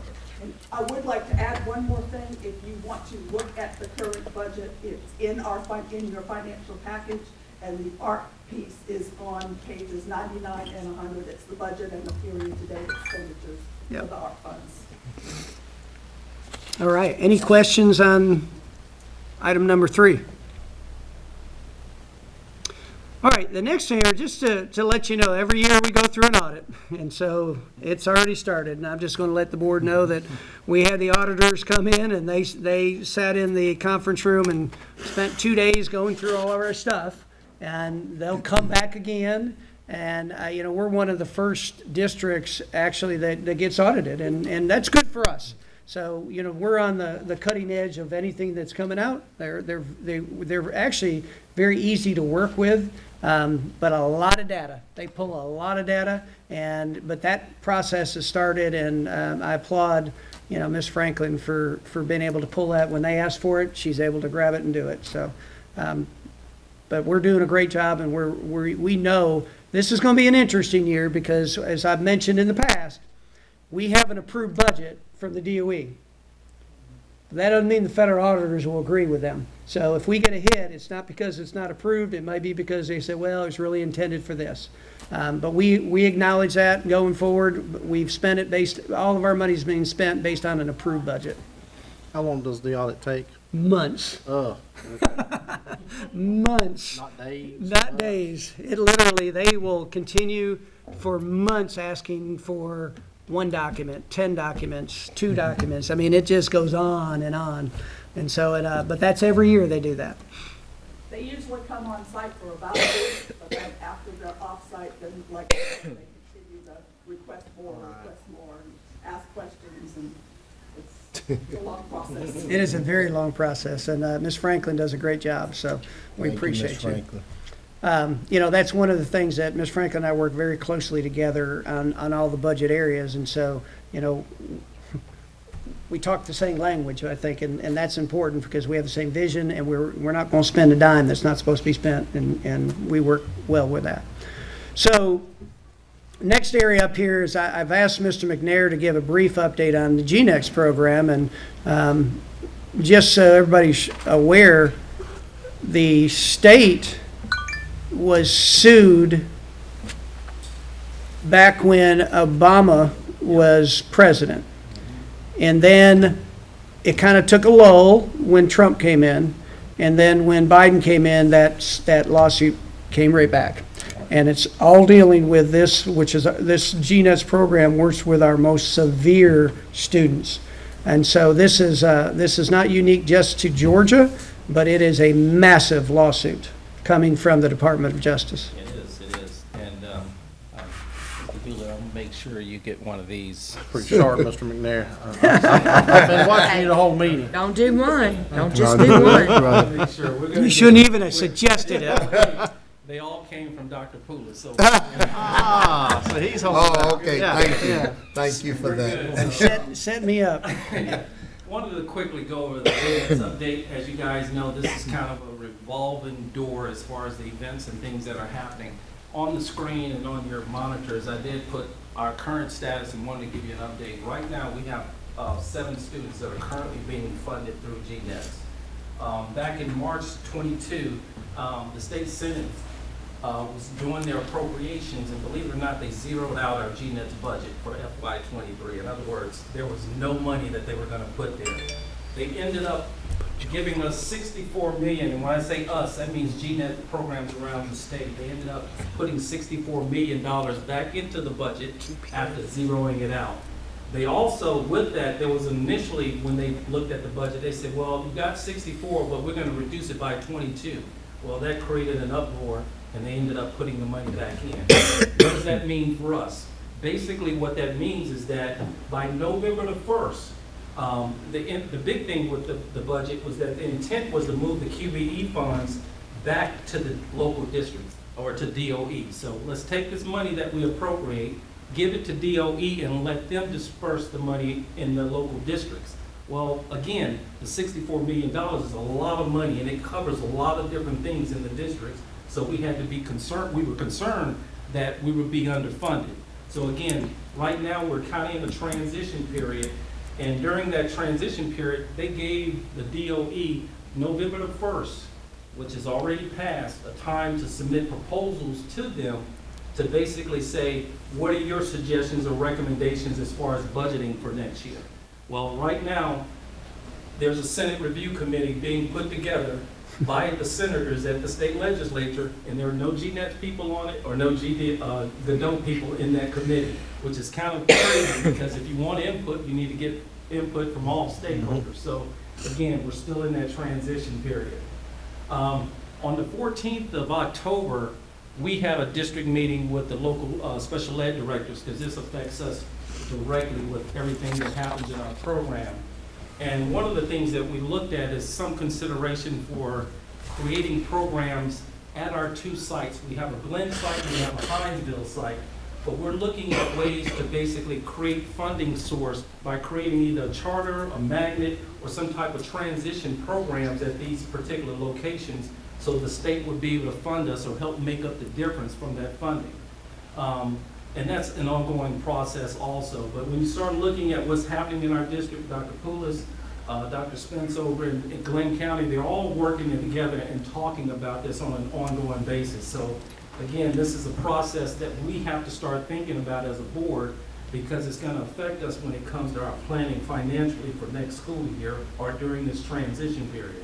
And I would like to add one more thing. If you want to look at the current budget, it's in your financial package, and the ARC piece is on pages 99 and 100. It's the budget and the period-to-date expenditures for the ARC funds.
All right. Any questions on item number 3? All right, the next thing, just to let you know, every year we go through an audit, and so it's already started. And I'm just going to let the board know that we had the auditors come in, and they sat in the conference room and spent 2 days going through all of our stuff, and they'll come back again. And you know, we're one of the first districts actually that gets audited, and that's good for us. So, you know, we're on the cutting edge of anything that's coming out. They're actually very easy to work with. But a lot of data. They pull a lot of data, but that process has started, and I applaud, you know, Ms. Franklin for being able to pull that. When they ask for it, she's able to grab it and do it. So, but we're doing a great job, and we know this is going to be an interesting year because, as I've mentioned in the past, we have an approved budget from the DOE. That doesn't mean the federal auditors will agree with them. So if we get a hit, it's not because it's not approved. It might be because they said, well, it's really intended for this. But we acknowledge that going forward. We've spent it all of our money's being spent based on an approved budget.
How long does the audit take?
Months. Months.
Not days?
Not days. It literally, they will continue for months asking for 1 document, 10 documents, 2 documents. I mean, it just goes on and on. And so, but that's every year they do that.
They usually come on site for about a week, but then after they're off site, then like they continue to request more, and ask questions, and it's a long process.
It is a very long process, and Ms. Franklin does a great job, so we appreciate you. You know, that's one of the things that Ms. Franklin and I work very closely together on all the budget areas, and so, you know, we talk the same language, I think, and that's important because we have the same vision, and we're not going to spend a dime that's not supposed to be spent, and we work well with that. So, next area up here is I've asked Mr. McNair to give a brief update on the GNEX program, and just so everybody's aware, the state was sued back when Obama was president. And then it kind of took a lull when Trump came in, and then when Biden came in, that lawsuit came right back. And it's all dealing with this, which is, this GNETS program works with our most severe students. And so this is not unique just to Georgia, but it is a massive lawsuit coming from the Department of Justice.
It is. And, Mr. Dooley, I'll make sure you get one of these.
Pretty sharp, Mr. McNair. I've been watching you the whole meeting.
Don't do one. Don't just do one.
Make sure we're gonna
You
get-
shouldn't even have suggested it.
They all came from Dr. Poulos, so.
So he's holding
Oh,
back.
okay,
Yeah,
thank you.
yeah.
Thank you for that.
Good.
Set me up.
Wanted to quickly go over the events update. As you guys know, this is kind of a revolving door as far as the events and things that are happening. On the screen and on your monitors, I did put our current status and wanted to give you an update. Right now, we have 7 students that are currently being funded through GNETS. Back in March 22, the state Senate was doing their appropriations, and believe it or not, they zeroed out our GNETS budget for FY23. In other words, there was no money that they were going to put there. They ended up giving us $64 million, and when I say us, that means GNET programs around the state. They ended up putting $64 million back into the budget after zeroing it out. They also, with that, there was initially, when they looked at the budget, they said, well, you got 64, but we're going to reduce it by 22. Well, that created an uproar, and they ended up putting the money back in. What does that mean for us? Basically, what that means is that by November the 1st, the big thing with the budget was that the intent was to move the QBE funds back to the local districts or to DOE. So let's take this money that we appropriate, give it to DOE, and let them disperse the money in the local districts. Well, again, the $64 million is a lot of money, and it covers a lot of different things in the districts. So we had to be concerned, we were concerned that we would be underfunded. So again, right now, we're kind of in a transition period, and during that transition period, they gave the DOE November the 1st, which is already passed, a time to submit proposals to them to basically say, what are your suggestions or recommendations as far as budgeting for next year? Well, right now, there's a Senate Review Committee being put together by the senators at the state legislature, and there are no GNET people on it or no Godot people in that committee, which is kind of crazy because if you want input, you need to get input from all stakeholders. So again, we're still in that transition period. On the 14th of October, we had a district meeting with the local special ed directors because this affects us directly with everything that happens in our program. And one of the things that we looked at is some consideration for creating programs at our 2 sites. We have a Glenn site and we have a Hinesville site, but we're looking at ways to basically create funding source by creating either a charter, a magnet, or some type of transition programs at these particular locations so the state would be able to fund us or help make up the difference from that funding. And that's an ongoing process also. But when you start looking at what's happening in our district, Dr. Poulos, Dr. Spence over in Glenn County, they're all working together and talking about this on an ongoing basis. So again, this is a process that we have to start thinking about as a board because it's going to affect us when it comes to our planning financially for next school year or during this transition period.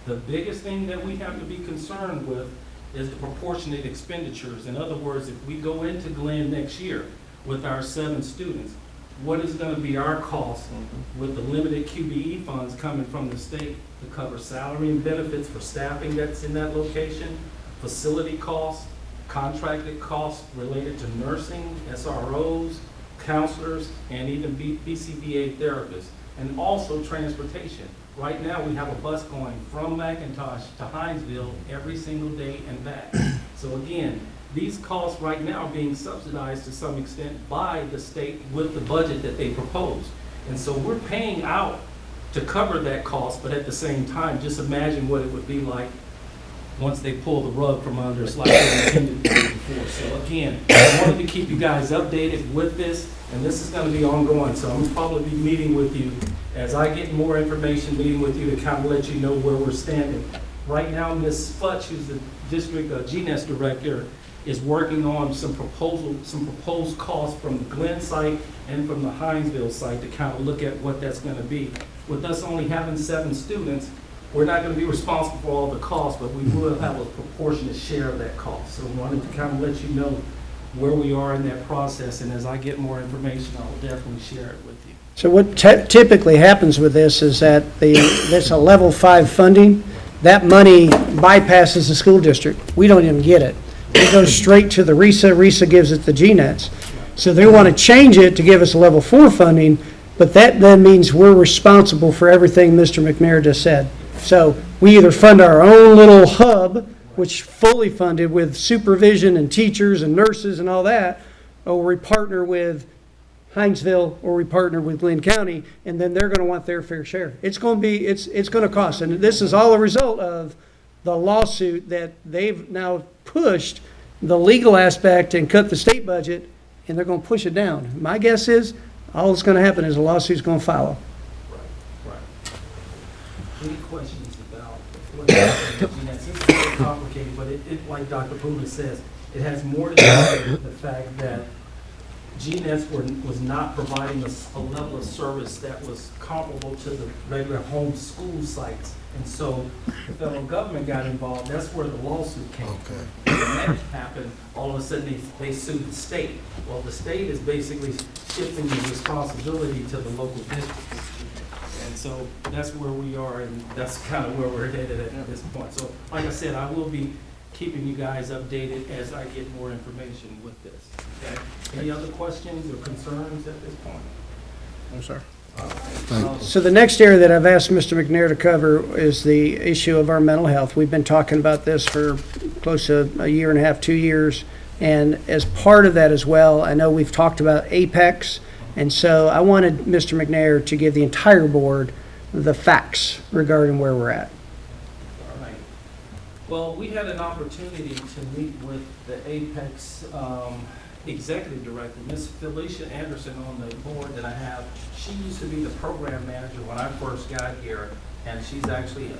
The biggest thing that we have to be concerned with is the proportionate expenditures. In other words, if we go into Glenn next year with our 7 students, what is going to be our cost with the limited QBE funds coming from the state to cover salary and benefits for staffing that's in that location, facility costs, contracted costs related to nursing, SROs, counselors, and even BCBA therapists, and also transportation. Right now, we have a bus going from McIntosh to Hinesville every single day and back. So again, these costs right now are being subsidized to some extent by the state with the budget that they propose. And so we're paying out to cover that cost, but at the same time, just imagine what it would be like once they pull the rug from under us like they intended to do before. So again, I wanted to keep you guys updated with this, and this is going to be ongoing. So I'm going to probably be meeting with you as I get more information, meeting with you to kind of let you know where we're standing. Right now, Ms. Futch, who's the district GNETS director, is working on some proposed costs from the Glenn site and from the Hinesville site to kind of look at what that's going to be. with us only having 7 students, we're not going to be responsible for all the costs, but we will have a proportionate share of that cost. So we wanted to kind of let you know where we are in that process, and as I get more information, I will definitely share it with you.
So what typically happens with this is that that's a level 5 funding. That money bypasses the school district. We don't even get it. It goes straight to the RESA. RESA gives it the GNETs. So they want to change it to give us a level 4 funding, but that then means we're responsible for everything Mr. McNair just said. So we either fund our own little hub, which fully funded with supervision and teachers and nurses and all that, or we partner with Hinesville, or we partner with Glenn County, and then they're going to want their fair share. It's going to cost, and this is all a result of the lawsuit that they've now pushed the legal aspect and cut the state budget, and they're going to push it down. My guess is all that's going to happen is a lawsuit's going to follow.
Right. Any questions about what happened? It's very complicated, but it, like Dr. Pula says, it has more to do with the fact that GNETs was not providing a level of service that was comparable to the regular home school sites. And so the federal government got involved. That's where the lawsuit came from. When that happened, all of a sudden they sued the state. Well, the state is basically shifting the responsibility to the local districts. And so that's where we are, and that's kind of where we're headed at this point. So like I said, I will be keeping you guys updated as I get more information with this. Okay? Any other questions or concerns at this point?
No, sir.
So the next area that I've asked Mr. McNair to cover is the issue of our mental health. We've been talking about this for close to a year and a half, 2 years. And as part of that as well, I know we've talked about Apex. And so I wanted Mr. McNair to give the entire board the facts regarding where we're at.
All right. Well, we had an opportunity to meet with the Apex executive director, Ms. Felicia Anderson, on the board that I have. She used to be the program manager when I first got here, and she's actually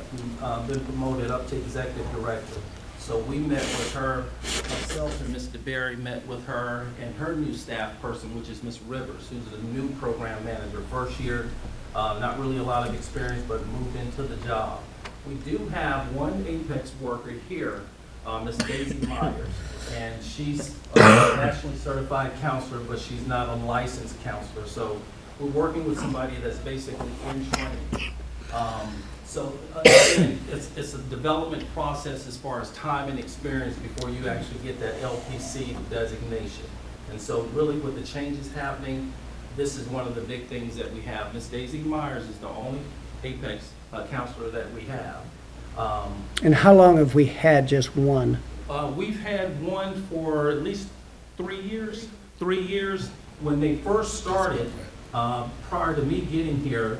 been promoted up to executive director. So we met with her, myself and Mr. Berry met with her and her new staff person, which is Ms. Rivers, who's the new program manager. First year, not really a lot of experience, but moved into the job. We do have one Apex worker here, Ms. Daisy Myers, and she's a nationally certified counselor, but she's not a licensed counselor. So we're working with somebody that's basically in training. So again, it's a development process as far as time and experience before you actually get that LPC designation. And so really with the changes happening, this is one of the big things that we have. Ms. Daisy Myers is the only Apex counselor that we have.
And how long have we had just one?
We've had one for at least 3 years. 3 years. When they first started, prior to me getting here,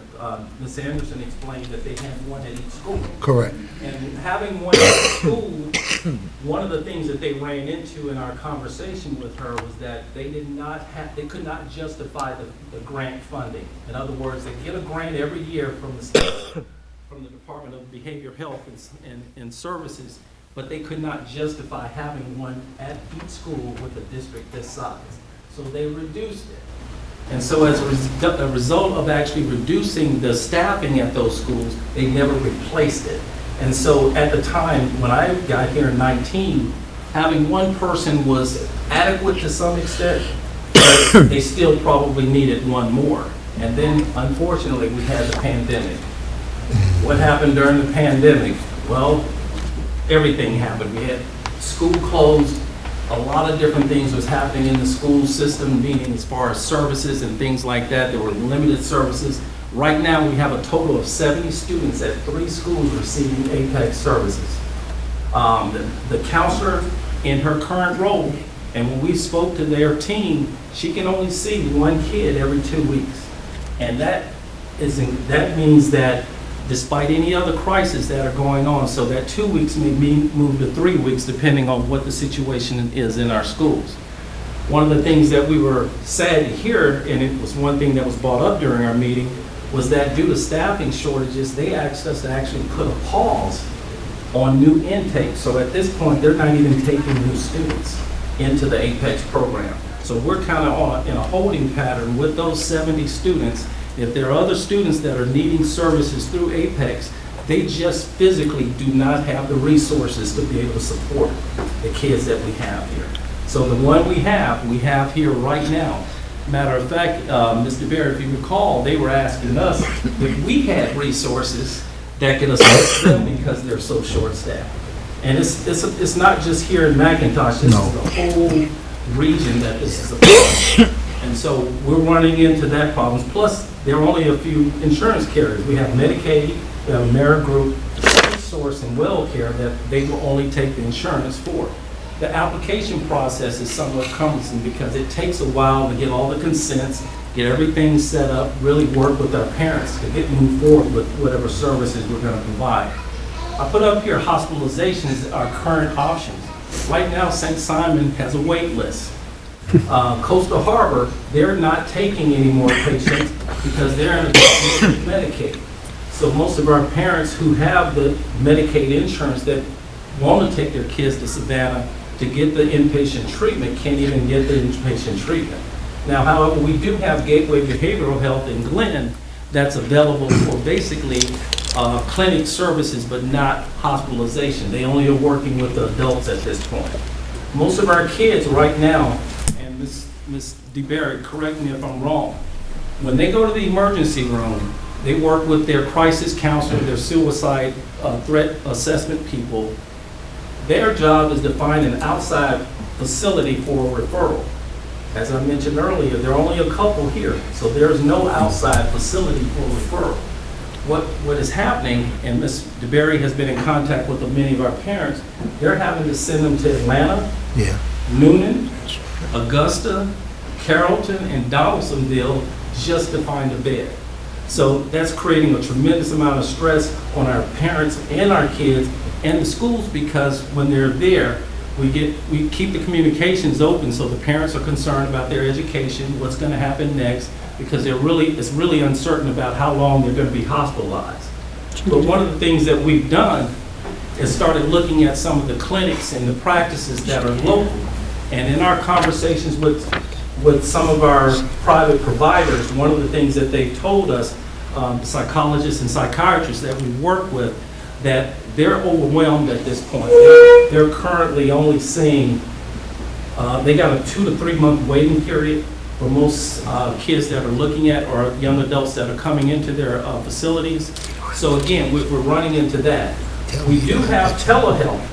Ms. Anderson explained that they had one at each school.
Correct.
And having one at each school, one of the things that they ran into in our conversation with her was that they could not justify the grant funding. In other words, they get a grant every year from the state, from the Department of Behavioral Health and Services, but they could not justify having one at each school with a district this size. So they reduced it. And so as a result of actually reducing the staffing at those schools, they never replaced it. And so at the time, when I got here in 19, having one person was adequate to some extent, but they still probably needed one more. And then, unfortunately, we had the pandemic. What happened during the pandemic? Well, everything happened. We had school closed. A lot of different things was happening in the school system, meaning as far as services and things like that. There were limited services. Right now, we have a total of 70 students at 3 schools receiving Apex services. The counselor in her current role, and when we spoke to their team, she can only see 1 kid every 2 weeks. And that means that despite any other crises that are going on, so that 2 weeks may be moved to 3 weeks depending on what the situation is in our schools. One of the things that we were sad to hear, and it was one thing that was brought up during our meeting, was that due to staffing shortages, they asked us to actually put a pause on new intake. So at this point, they're not even taking new students into the Apex program. So we're kind of in a holding pattern with those 70 students, If there are other students that are needing services through Apex, they just physically do not have the resources to be able to support the kids that we have here. So the one we have here right now. Matter of fact, Mr. Barrett, if you recall, they were asking us if we had resources that could assist them because they're so short-staffed. And it's not just here in McIntosh, this is the whole region that this is a problem. And so we're running into that problem. Plus, there are only a few insurance carriers. We have Medicaid, we have Amerigroup, Source, and WellCare that they will only take the insurance for. The application process is somewhat cumbersome because it takes a while to get all the consents, get everything set up, really work with our parents to move forward with whatever services we're going to provide. I put up here hospitalizations are current options. Right now, St. Simon has a wait list. Coastal Harbor, they're not taking any more patients because they're in a Medicaid. So most of our parents who have the Medicaid insurance that want to take their kids to Savannah to get the inpatient treatment can't even get the inpatient treatment. Now, however, we do have Gateway Behavioral Health in Glenn that's available for basically clinic services, but not hospitalization. They only are working with the adults at this point. Most of our kids right now, and Ms. DeBerry, correct me if I'm wrong, when they go to the emergency room, they work with their crisis counselor, their suicide threat assessment people. Their job is to find an outside facility for a referral. As I mentioned earlier, there are only a couple here, so there's no outside facility for referral. What is happening, and Ms. DeBerry has been in contact with many of our parents, they're having to send them to Atlanta, Noonan, Augusta, Carrollton, and Donaldsonville just to find a bed. So that's creating a tremendous amount of stress on our parents and our kids and the schools, because when they're there, we keep the communications open so the parents are concerned about their education, what's going to happen next, because it's really uncertain about how long they're going to be hospitalized. But one of the things that we've done is started looking at some of the clinics and the practices that are local. And in our conversations with some of our private providers, one of the things that they told us, psychologists and psychiatrists that we work with, that they're overwhelmed at this point. They're currently only seeing, they got a 2 to 3 month waiting period for most kids that are looking at, or young adults that are coming into their facilities. So again, we're running into that. We do have telehealth.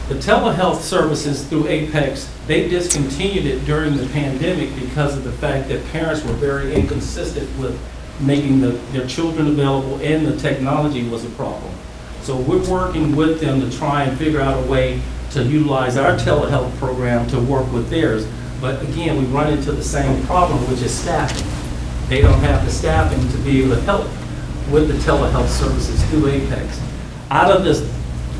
The telehealth services through Apex, they discontinued it during the pandemic because of the fact that parents were very inconsistent with making their children available, and the technology was a problem. So we're working with them to try and figure out a way to utilize our telehealth program to work with theirs. But again, we run into the same problem, which is staffing. They don't have the staffing to be able to help with the telehealth services through Apex. Out of this,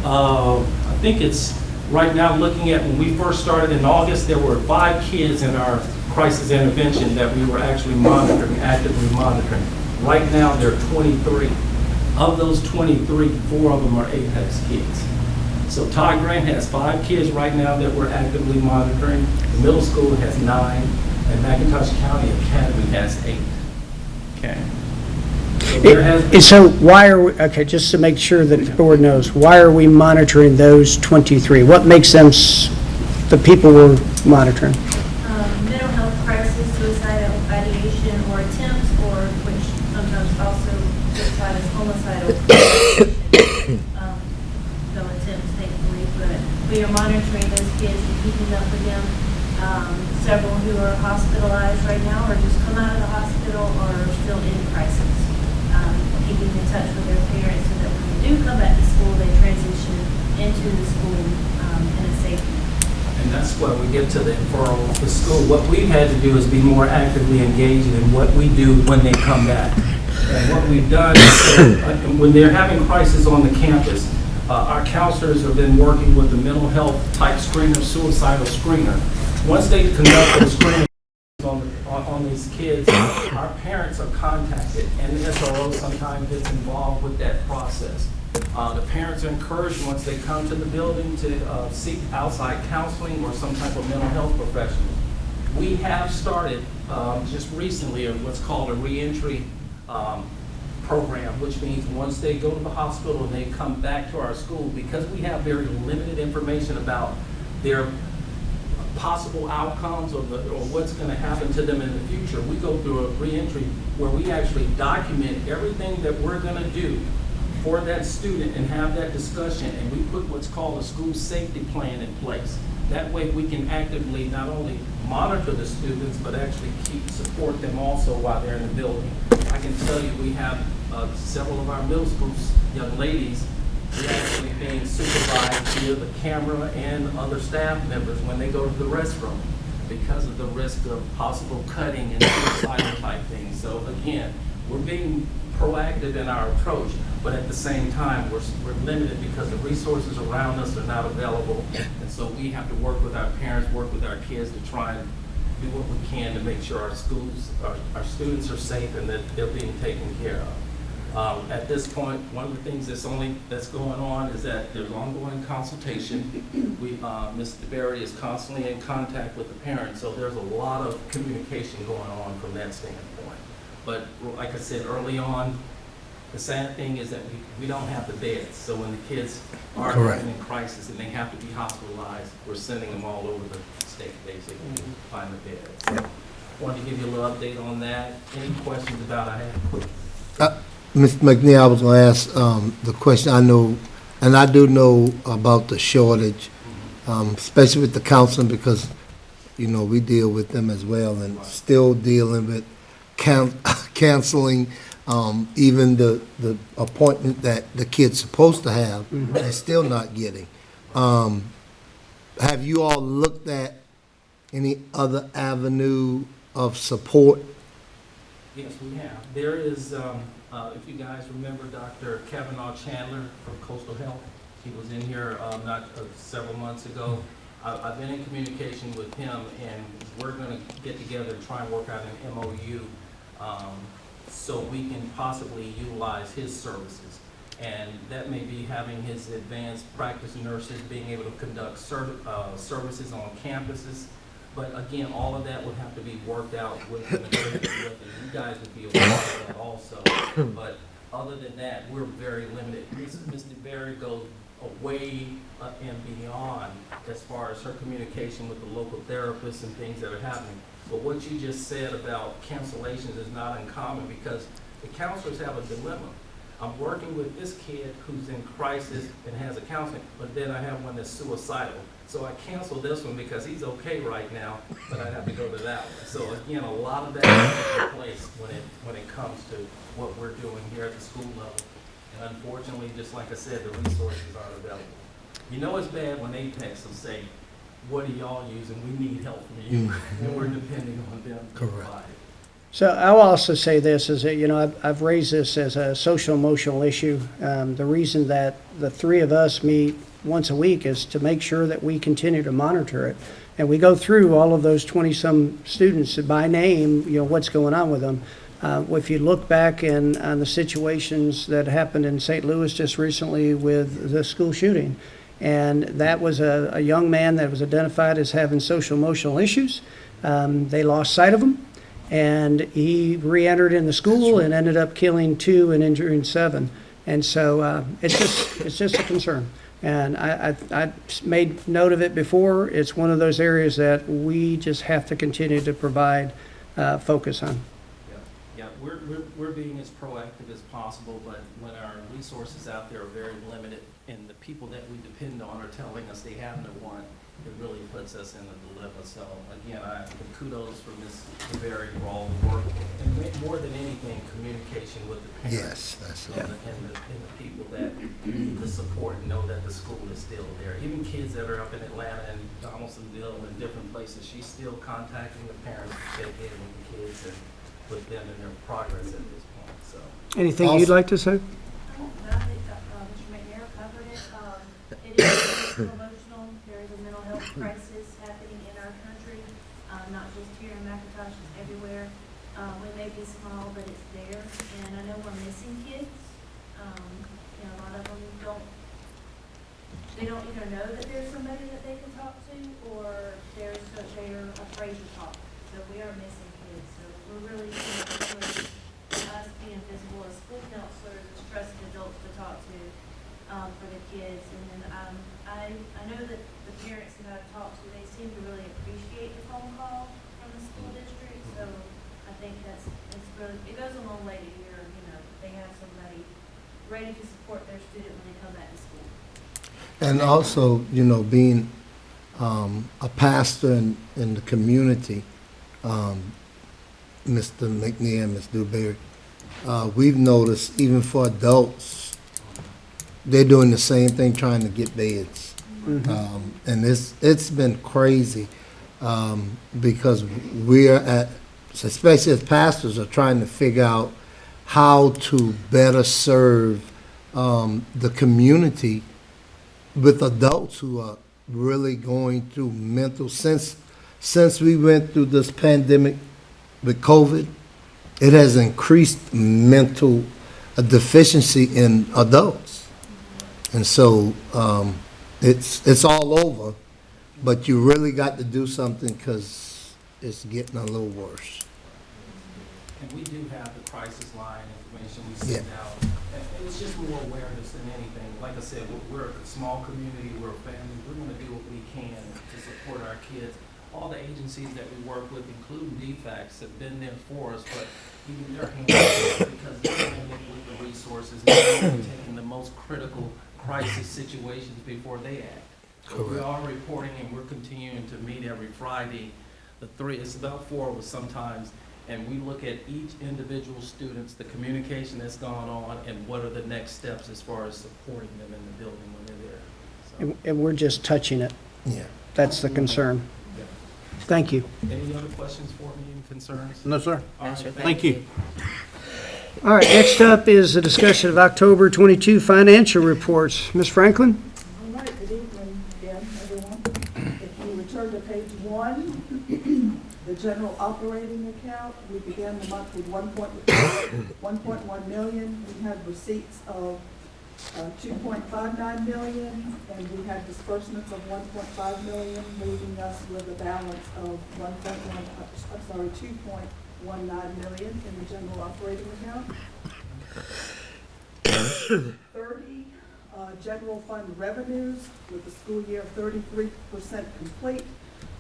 I think it's right now looking at when we first started in August, there were 5 kids in our crisis intervention that we were actually monitoring, actively monitoring. Right now, there are 23. Of those 23, 4 of them are Apex kids. So Todd Grant has 5 kids right now that we're actively monitoring. The middle school has 9, and McIntosh County Academy has 8. Okay. So there has
So why are we, okay, just to make sure that the board knows, why are we monitoring those 23? What makes them the people we're monitoring?
Mental health crisis, suicidal ideation or attempts, or which sometimes also classified as homicidal. No attempts, thankfully, but we are monitoring those kids and keeping up with them. Several who are hospitalized right now or just come out of the hospital or are still in crisis. Keeping in touch with their parents so that when they do come back to school, they transition into the school in a safe manner.
And that's why we get to the referral to school. What we've had to do is be more actively engaged in what we do when they come back. And what we've done is, when they're having crisis on the campus, our counselors have been working with the mental health type screener, suicidal screener. Once they conduct the screening on these kids, our parents are contacted, and the SRO sometimes gets involved with that process. The parents are encouraged once they come to the building to seek outside counseling or some type of mental health professional. We have started just recently what's called a reentry program, which means once they go to the hospital and they come back to our school, because we have very limited information about their possible outcomes or what's going to happen to them in the future, we go through a reentry where we actually document everything that we're going to do for that student and have that discussion, and we put what's called a school safety plan in place. That way we can actively not only monitor the students, but actually support them also while they're in the building. I can tell you we have several of our middle school young ladies actually being supervised via the camera and other staff members when they go to the restroom because of the risk of possible cutting and suicidal type things. So again, we're being proactive in our approach, but at the same time, we're limited because the resources around us are not available. And so we have to work with our parents, work with our kids to try and do what we can to make sure our schools, our students are safe and that they're being taken care of. At this point, one of the things that's going on is that there's ongoing consultation. Ms. DeBerry is constantly in contact with the parents, so there's a lot of communication going on from that standpoint. But like I said early on, the sad thing is that we don't have the beds. So when the kids are in crisis and they have to be hospitalized, we're sending them all over the state basically to find the beds. So I wanted to give you a little update on that. Any questions about
Mr. McNeil, I was going to ask the question. I know, and I do know about the shortage, especially with the counseling, because, you know, we deal with them as well, and still dealing with canceling even the appointment that the kid's supposed to have, they're still not getting. Have you all looked at any other avenue of support?
Yes, we have. There is, if you guys remember Dr. Kavanaugh Chandler from Coastal Health, he was in here several months ago. I've been in communication with him, and we're going to get together and try and work out an MOU so we can possibly utilize his services. And that may be having his advanced practice nurses being able to conduct services on campuses. But again, all of that would have to be worked out with an agreement with, and you guys would be aware of that also. But other than that, we're very limited. Ms. DeBerry goes way and beyond as far as her communication with the local therapists and things that are happening. But what you just said about cancellations is not uncommon because the counselors have a dilemma. I'm working with this kid who's in crisis and has a counseling, but then I have one that's suicidal. So I cancel this one because he's okay right now, but I have to go to that one. So again, a lot of that is taking place when it comes to what we're doing here at the school level. And unfortunately, just like I said, the resources aren't available. You know it's bad when they text and say, what are y'all using? We need help from you. And we're depending on them to provide it.
So I'll also say this is that, you know, I've raised this as a social emotional issue. The reason that the three of us meet once a week is to make sure that we continue to monitor it. And we go through all of those 20-some students by name, you know, what's going on with them. If you look back on the situations that happened in St. Louis just recently with the school shooting, and that was a young man that was identified as having social emotional issues. They lost sight of him, and he re-entered in the school and ended up killing 2 and injuring 7. And so it's just a concern. And I made note of it before. It's one of those areas that we just have to continue to provide focus on.
Yeah, we're being as proactive as possible, but when our resources out there are very limited and the people that we depend on are telling us they have no one, it really puts us in a dilemma. So again, I kudos for Ms. DeBerry for all the work, and more than anything, communication with the parents.
Yes, that's
and the people that need the support and know that the school is still there. Even kids that are up in Atlanta and Donaldsonville and different places, she's still contacting the parents to check in with the kids and with them in their progress at this point. So
Anything you'd like to say?
Mr. McNair covered it. It is emotional. There is a mental health crisis happening in our country, not just here in McIntosh, it's everywhere. We may be small, but it's there. And I know we're missing kids. You know, a lot of them don't either know that there's somebody that they can talk to, or they're afraid to talk. So we are missing kids. So we're really us being as well as school counselors, as trusted adults to talk to for the kids. And then I know that the parents that I've talked to, they seem to really appreciate the phone call from the school district. So I think it's really, it goes a long way to hear, they have somebody ready to support their student when they come back to school.
And also, being a pastor in the community, Mr. McNeil and Ms. Dewberry, we've noticed even for adults, they're doing the same thing, trying to get beds. And it's been crazy because especially as pastors, are trying to figure out how to better serve the community with adults who are really going through mental. Since we went through this pandemic with COVID, it has increased mental deficiency in adults. And so it's all over, but you really got to do something because it's getting a little worse.
And we do have the crisis line information we send out. And it's just more awareness than anything. Like I said, we're a small community, we're a family. We're going to do what we can to support our kids. All the agencies that we work with, including DFACS, have been there for us, but even their hands because they're handling with the resources, they're taking the most critical crisis situations before they act. So we are reporting and we're continuing to meet every Friday. It's about 4 of us sometimes, and we look at each individual students, the communication that's gone on, and what are the next steps as far as supporting them in the building when they're there. So,
And we're just touching it.
Yeah.
That's the concern. Thank you.
any other questions for me and concerns?
No, sir.
All right,
Thank you.
All right, next up is a discussion of October 22 financial reports. Ms. Franklin?
All right, good evening again, everyone. If you return to page 1, the general operating account, we began the month with 1.1 million. We had receipts of 2.59 million, and we had disbursements of 1.5 million, leaving us with a balance of 2.19 million in the general operating account. 30 general fund revenues with the school year 33% complete.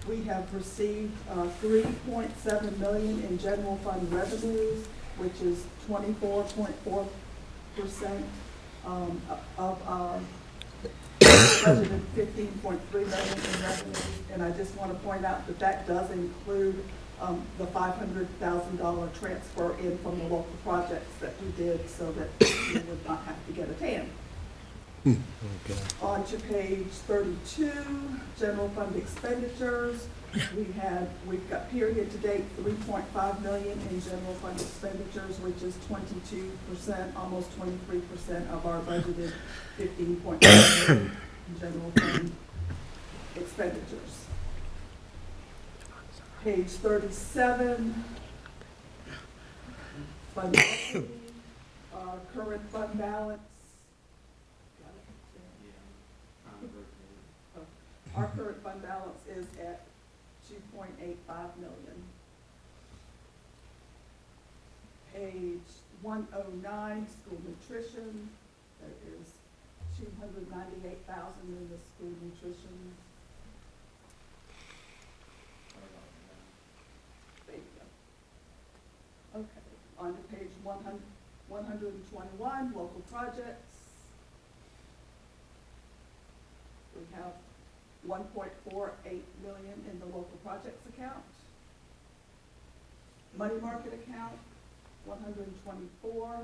We have received 3.7 million in general fund revenues, which is 24.4% of budgeted 15.3 million in revenues. And I just want to point out that that does include the $500,000 transfer in from the local projects that we did so that we would not have to get a TAM.
Okay.
On to page 32, general fund expenditures. We've got period to date 3.5 million in general fund expenditures, which is 22%, almost 23% of our budgeted 15.5 million in general fund expenditures. Page 37, fund equity, current fund balance. Our current fund balance is at 2.85 million. Page 109, school nutrition. There is 298,000 in the school nutrition. There you go. Okay, on to page 121, local projects. We have 1.48 million in the local projects account. Money market account, 124.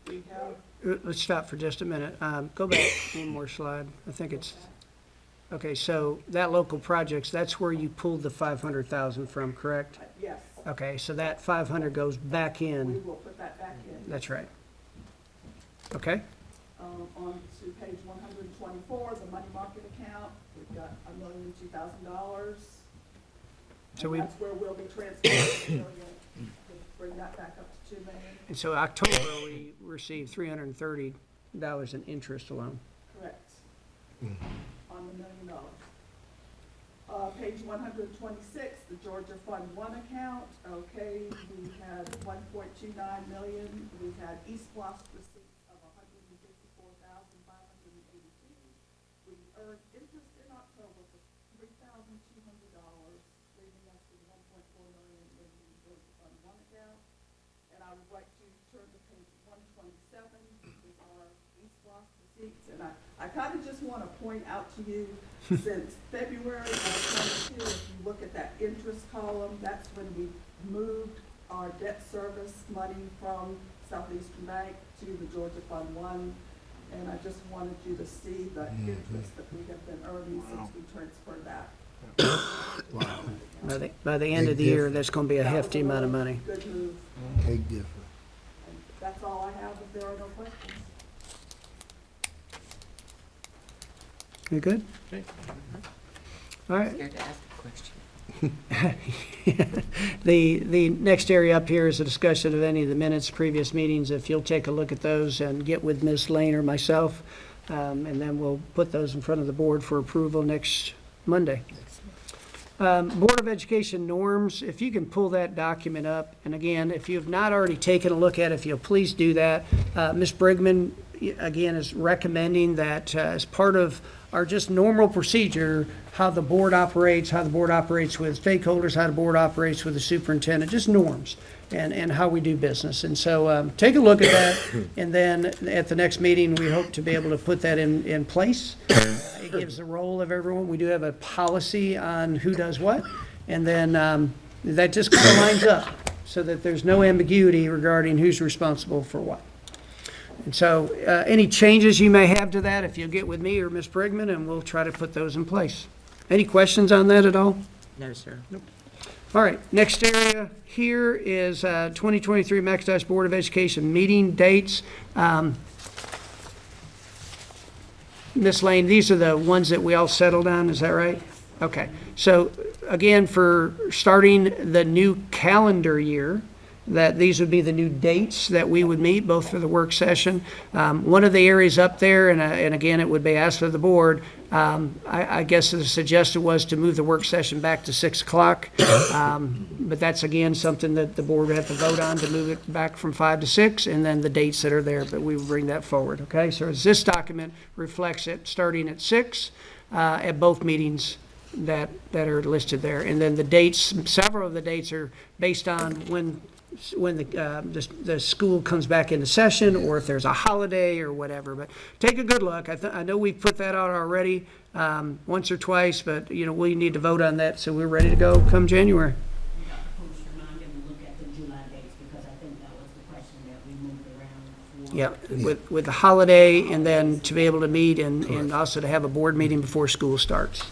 We have,
Let's stop for just a minute. Go back one more slide. I think it's, okay, so that local projects, that's where you pulled the 500,000 from, correct?
yes,
Okay, so that 500 goes back
we
in.
will put that back in.
That's right. Okay?
On to page 124, the money market account, we've got $1,002,000.
So
And
we,
that's where we'll be transferring $1 million to bring that back up to $2 million.
and so October, we received $330 in interest alone.
Correct. On the $1 million. Page 126, the Georgia Fund 1 account, okay, we had 1.29 million. We had East Bluff receipts of 154,582. We earned interest in October for $3,200, leaving us with 1.4 million in the Georgia Fund 1 account. And I would like to turn to page 127, which is our East Bluff receipts. And I kind of just want to point out to you, since February of 22, if you look at that interest column, that's when we moved our debt service money from Southeastern Bank to the Georgia Fund 1. And I just wanted you to see the interest that we have been earning since we transferred that.
By the end of the year, that's going to be a hefty amount of money.
Good move.
Big difference.
And that's all I have if there are no questions.
You good? All right.
Scared to ask a question.
The next area up here is a discussion of any of the minutes, of previous meetings. If you'll take a look at those and get with Ms. Lane or myself, and then we'll put those in front of the board for approval next Monday. Board of Education norms, if you can pull that document up, and again, if you have not already taken a look at it, if you'll please do that. Ms. Brigman, again, is recommending that as part of our just normal procedure, how the board operates with stakeholders, how the board operates with the superintendent, just norms and how we do business. And so take a look at that, and then at the next meeting, we hope to be able to put that in place. It gives the role of everyone. We do have a policy on who does what, and then that just kind of lines up so that there's no ambiguity regarding who's responsible for what. And so any changes you may have to that, if you'll get with me or Ms. Brigman, and we'll try to put those in place. Any questions on that at all?
No, sir.
Nope. All right, next area here is 2023 McIntosh Board of Education meeting dates. Ms. Lane, these are the ones that we all settled on, is that right? Okay, so again, for starting the new calendar year, that these would be the new dates that we would meet, both for the work session. One of the areas up there, and again, it would be asked of the board, I guess the suggestion was to move the work session back to 6 o'clock. But that's, again, something that the board would have to vote on, to move it back from 5 to 6, and then the dates that are there, but we will bring that forward, okay? So as this document reflects it, starting at 6 at both meetings that are listed there. And then the dates, several of the dates are based on when the school comes back into session, or if there's a holiday or whatever. But take a good look. I know we've put that out already once or twice, but we need to vote on that, so we're ready to go come January.
Just remind them to look at the July dates, because I think that was the question that we moved around for.
Yeah, with the holiday, and then to be able to meet and also to have a board meeting before school starts.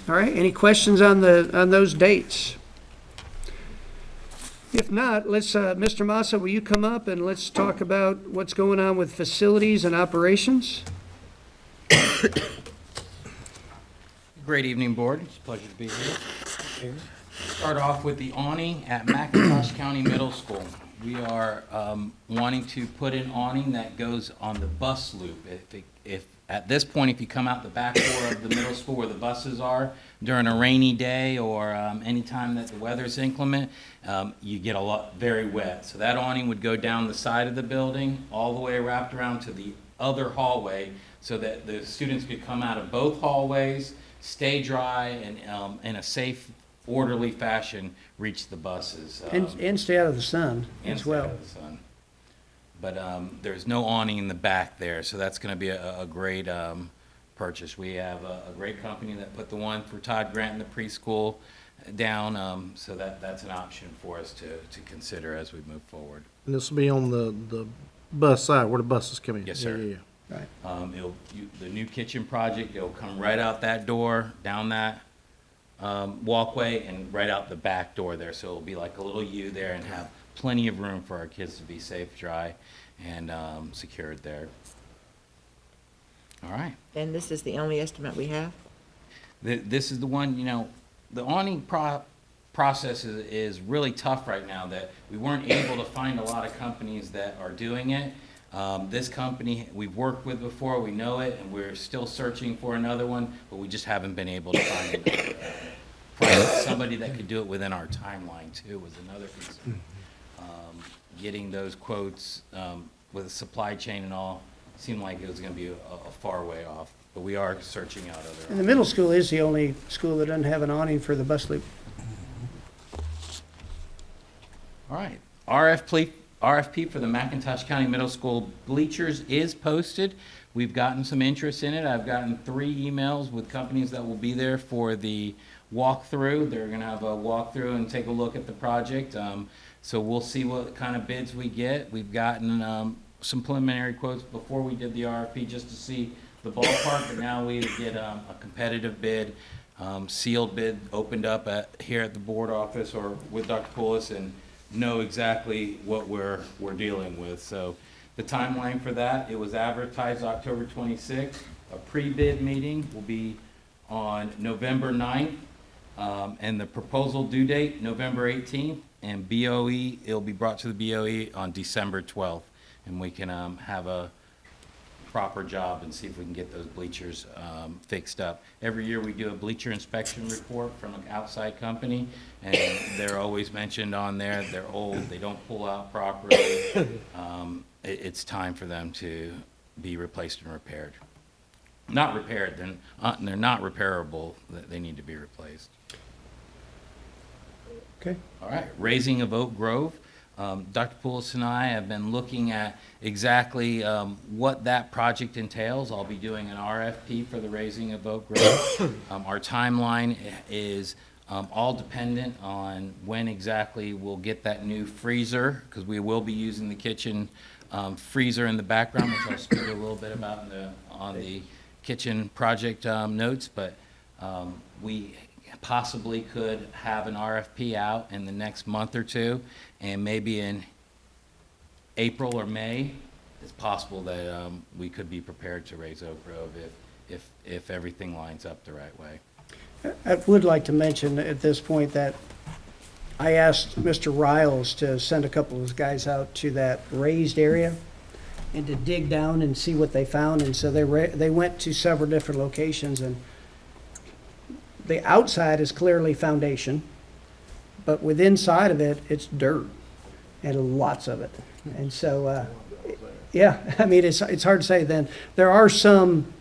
All right, any questions on those dates? If not, let's, Mr. Massa, will you come up and let's talk about what's going on with facilities and operations?
Great evening, Board. It's a pleasure to be here. Start off with the awning at McIntosh County Middle School. We are wanting to put an awning that goes on the bus loop. If at this point, if you come out the back door of the middle school where the buses are during a rainy day, or any time that the weather's inclement, you get very wet. So that awning would go down the side of the building, all the way wrapped around to the other hallway, so that the students could come out of both hallways, stay dry, and in a safe, orderly fashion reach the buses.
And stay out of the sun as well.
Stay out of the sun. But there's no awning in the back there, so that's going to be a great purchase. We have a great company that put the one for Todd Grant in the preschool down, so that's an option for us to consider as we move forward.
And this will be on the bus side, where the buses come in?
Yes, sir.
Yeah.
Right.
The new kitchen project, it'll come right out that door, down that walkway, and right out the back door there. So it'll be like a little U there, and have plenty of room for our kids to be safe, dry, and secured there. All right.
And this is the only estimate we have?
This is the one, the awning process is really tough right now, that we weren't able to find a lot of companies that are doing it. This company we've worked with before, we know it, and we're still searching for another one, but we just haven't been able to find somebody that could do it within our timeline too was another concern. Getting those quotes with the supply chain and all seemed like it was going to be a far way off, but we are searching out other.
And the middle school is the only school that doesn't have an awning for the bus loop.
All right, RFP for the McIntosh County Middle School bleachers is posted. We've gotten some interest in it. I've gotten 3 emails with companies that will be there for the walkthrough. They're going to have a walkthrough and take a look at the project. So we'll see what kind of bids we get. We've gotten some preliminary quotes before we did the RFP just to see the ballpark, but now we get a competitive bid, sealed bid opened up here at the board office or with Dr. Poulos, and know exactly what we're dealing with. So the timeline for that, it was advertised October 26th. A pre-bid meeting will be on November 9th, and the proposal due date, November 18th, and BOE, it'll be brought to the BOE on December 12th, and we can have a proper job and see if we can get those bleachers fixed up. Every year we do a bleacher inspection report from an outside company, and they're always mentioned on there. They're old, they don't pull out properly. It's time for them to be replaced and repaired. Not repaired, they're not repairable, they need to be replaced.
Okay.
All right, raising of Oak Grove. Dr. Poulos and I have been looking at exactly what that project entails. I'll be doing an RFP for the raising of Oak Grove. Our timeline is all dependent on when exactly we'll get that new freezer, because we will be using the kitchen freezer in the background, which I'll speak a little bit about on the kitchen project notes, but we possibly could have an RFP out in the next month or two, and maybe in April or May, it's possible that we could be prepared to raise Oak Grove if everything lines up the right way.
I would like to mention at this point that I asked Mr. Riles to send a couple of his guys out to that raised area and to dig down and see what they found, and so they went to several different locations, and the outside is clearly foundation, but with inside of it, it's dirt, and lots of it. And so, yeah, I mean, it's hard to say then. There are some,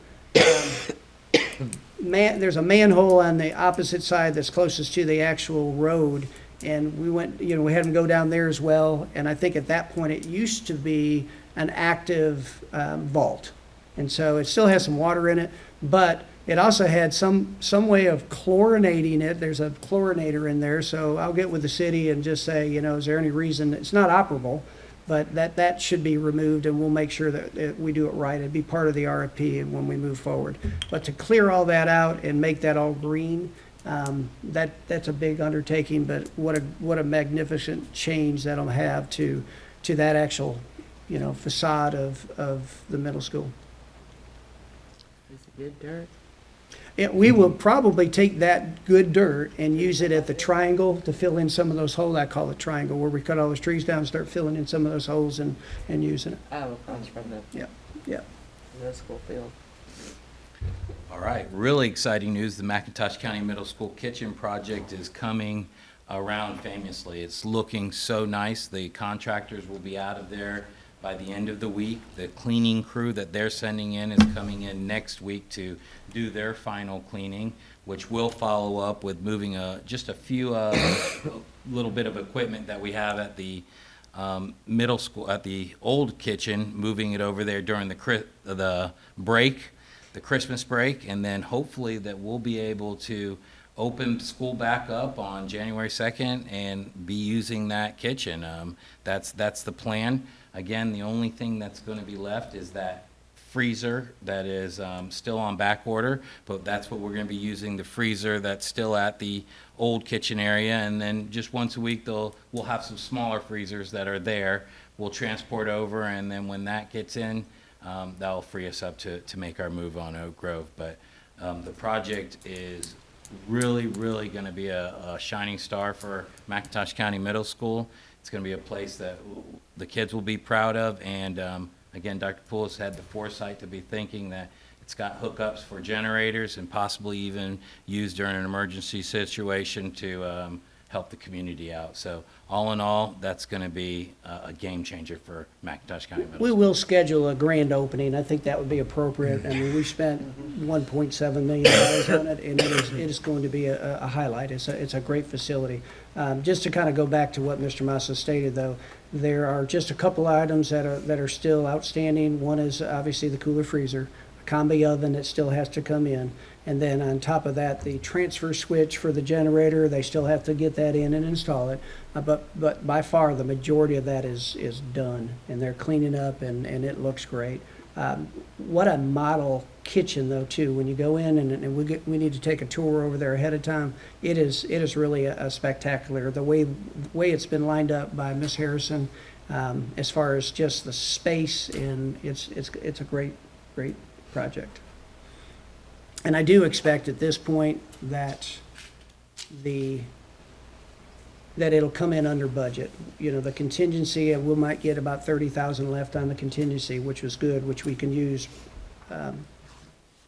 there's a manhole on the opposite side that's closest to the actual road, and we went, we had them go down there as well, and I think at that point, it used to be an active vault. And so it still has some water in it, but it also had some way of chlorinating it. There's a chlorinator in there, so I'll get with the city and just say, is there any reason, it's not operable, but that should be removed, and we'll make sure that we do it right. It'd be part of the RFP and when we move forward. But to clear all that out and make that all green, that's a big undertaking, but what a magnificent change that'll have to that actual, facade of the middle school.
Is it good dirt?
We will probably take that good dirt and use it at the triangle to fill in some of those holes. I call it triangle, where we cut all those trees down and start filling in some of those holes and using it.
Oh, across from the
Yeah.
middle school field.
All right, really exciting news. The McIntosh County Middle School kitchen project is coming around famously. It's looking so nice. The contractors will be out of there by the end of the week. The cleaning crew that they're sending in is coming in next week to do their final cleaning, which will follow up with moving just a few little bit of equipment that we have at the middle school, at the old kitchen, moving it over there during the break, the Christmas break, and then hopefully that we'll be able to open school back up on January 2nd and be using that kitchen. That's the plan. Again, the only thing that's going to be left is that freezer that is still on back order, but that's what we're going to be using, the freezer that's still at the old kitchen area, and then just once a week we'll have some smaller freezers that are there. We'll transport over, and then when that gets in, that'll free us up to make our move on Oak Grove. But the project is really going to be a shining star for McIntosh County Middle School. It's going to be a place that the kids will be proud of, and again, Dr. Poulos had the foresight to be thinking that it's got hookups for generators and possibly even used during an emergency situation to help the community out. So all in all, that's going to be a game changer for McIntosh County Middle
We
School.
will schedule a grand opening. I think that would be appropriate. I mean, we spent $1.7 million on it, and it is going to be a highlight. It's a great facility. Just to kind of go back to what Mr. Massa stated, though, there are just a couple items that are still outstanding. One is obviously the cooler freezer, a combi oven that still has to come in. And then on top of that, the transfer switch for the generator, they still have to get that in and install it. But by far, the majority of that is done, and they're cleaning up, and it looks great. What a model kitchen, though, too. When you go in, and we need to take a tour over there ahead of time, it is really a spectacular. The way it's been lined up by Miss Harrison, as far as just the space, and it's a great project. And I do expect at this point that it'll come in under budget. You know, the contingency, we might get about 30,000 left on the contingency, which was good, which we can use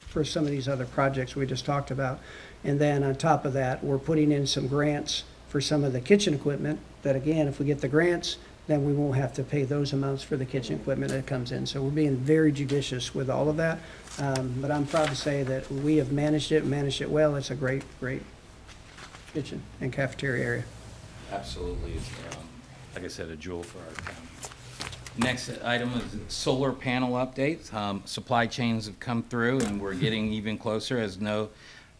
for some of these other projects we just talked about. And then on top of that, we're putting in some grants for some of the kitchen equipment that, again, if we get the grants, then we won't have to pay those amounts for the kitchen equipment that comes in. So we're being very judicious with all of that. But I'm proud to say that we have managed it well. It's a great kitchen and cafeteria area.
Absolutely. It's, like I said, a jewel for our county. Next item is solar panel updates. Supply chains have come through, and we're getting even closer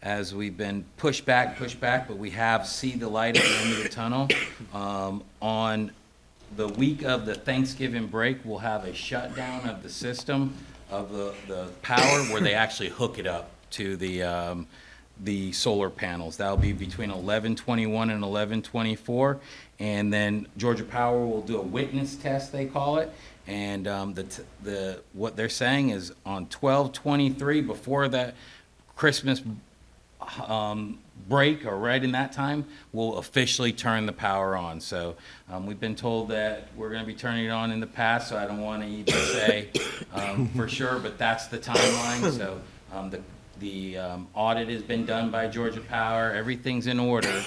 as we've been pushed back, but we have seen the light at the end of the tunnel. On the week of the Thanksgiving break, we'll have a shutdown of the system of the power where they actually hook it up to the solar panels. That'll be between 11/21 and 11/24, and then Georgia Power will do a witness test, they call it, and what they're saying is on 12/23, before that Christmas break, or right in that time, we'll officially turn the power on. So we've been told that we're going to be turning it on in the past, so I don't want to even say for sure, but that's the timeline. So the audit has been done by Georgia Power. Everything's in order.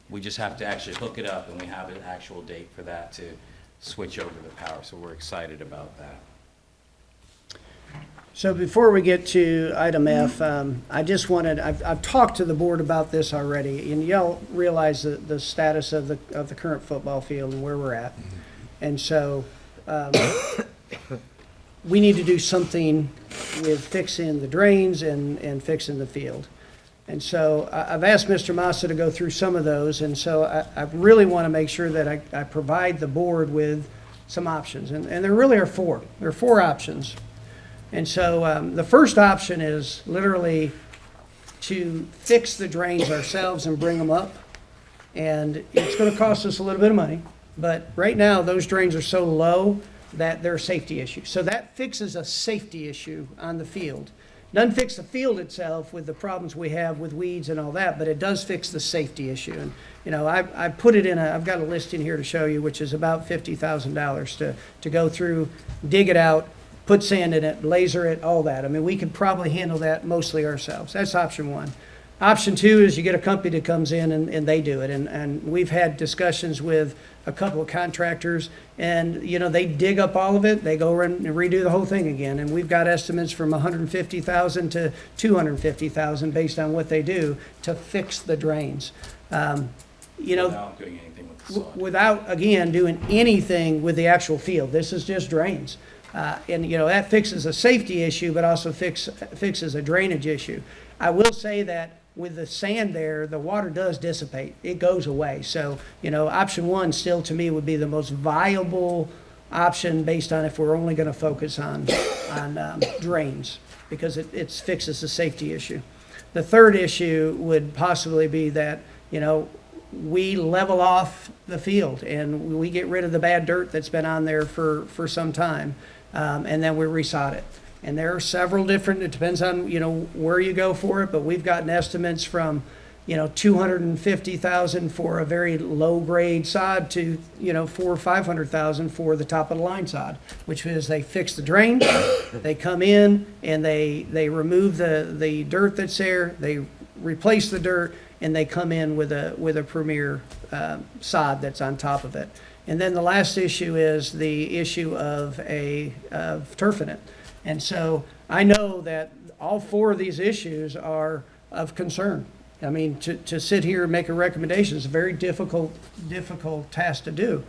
We just have to actually hook it up, and we have an actual date for that to switch over the power. So we're excited about that.
So before we get to item F, I just wanted, I've talked to the board about this already, and y'all realize the status of the current football field and where we're at. And so we need to do something with fixing the drains and fixing the field. And so I've asked Mr. Massa to go through some of those, and so I really want to make sure that I provide the board with some options. And there really are four. There are four options. And so the first option is literally to fix the drains ourselves and bring them up. And it's going to cost us a little bit of money. But right now, those drains are so low that they're a safety issue. So that fixes a safety issue on the field. Doesn't fix the field itself with the problems we have with weeds and all that, but it does fix the safety issue. And, you know, I put it in I've got a list in here to show you, which is about $50,000 to go through, dig it out, put sand in it, laser it, all that. I mean, we could probably handle that mostly ourselves. That's option one. Option two is you get a company that comes in and they do it. And we've had discussions with a couple of contractors, and, you know, they dig up all of it, they go and redo the whole thing again. And we've got estimates from $150,000 to $250,000 based on what they do to fix the drains. You know,
Without doing anything with the sod.
without, again, doing anything with the actual field. This is just drains. And, you know, that fixes a safety issue, but also fixes a drainage issue. I will say that with the sand there, the water does dissipate. It goes away. So, you know, option one still to me would be the most viable option based on if we're only going to focus on drains, because it fixes the safety issue. The third issue would possibly be that, you know, we level off the field and we get rid of the bad dirt that's been on there for some time, and then we resod it. And there are several different, it depends on, you know, where you go for it, but we've gotten estimates from $250,000 for a very low-grade sod to, $400,000 or $500,000 for the top-of-the-line sod, which is they fix the drain, they come in, and they remove the dirt that's there, they replace the dirt, and they come in with a premier sod that's on top of it. And then the last issue is the issue of turfing it. And so I know that all four of these issues are of concern. I mean, to sit here and make a recommendation is a very difficult task to do.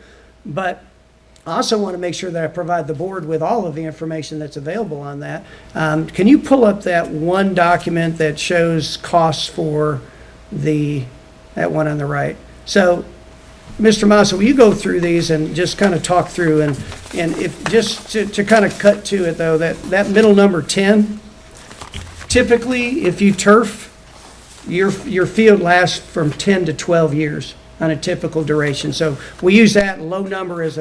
But I also want to make sure that I provide the board with all of the information that's available on that. Can you pull up that one document that shows costs for that one on the right? So, Mr. Massa, will you go through these and just kind of talk through, and if just to kind of cut to it though, that middle number 10, typically if you turf, your field lasts from 10 to 12 years on a typical duration. So we use that low number as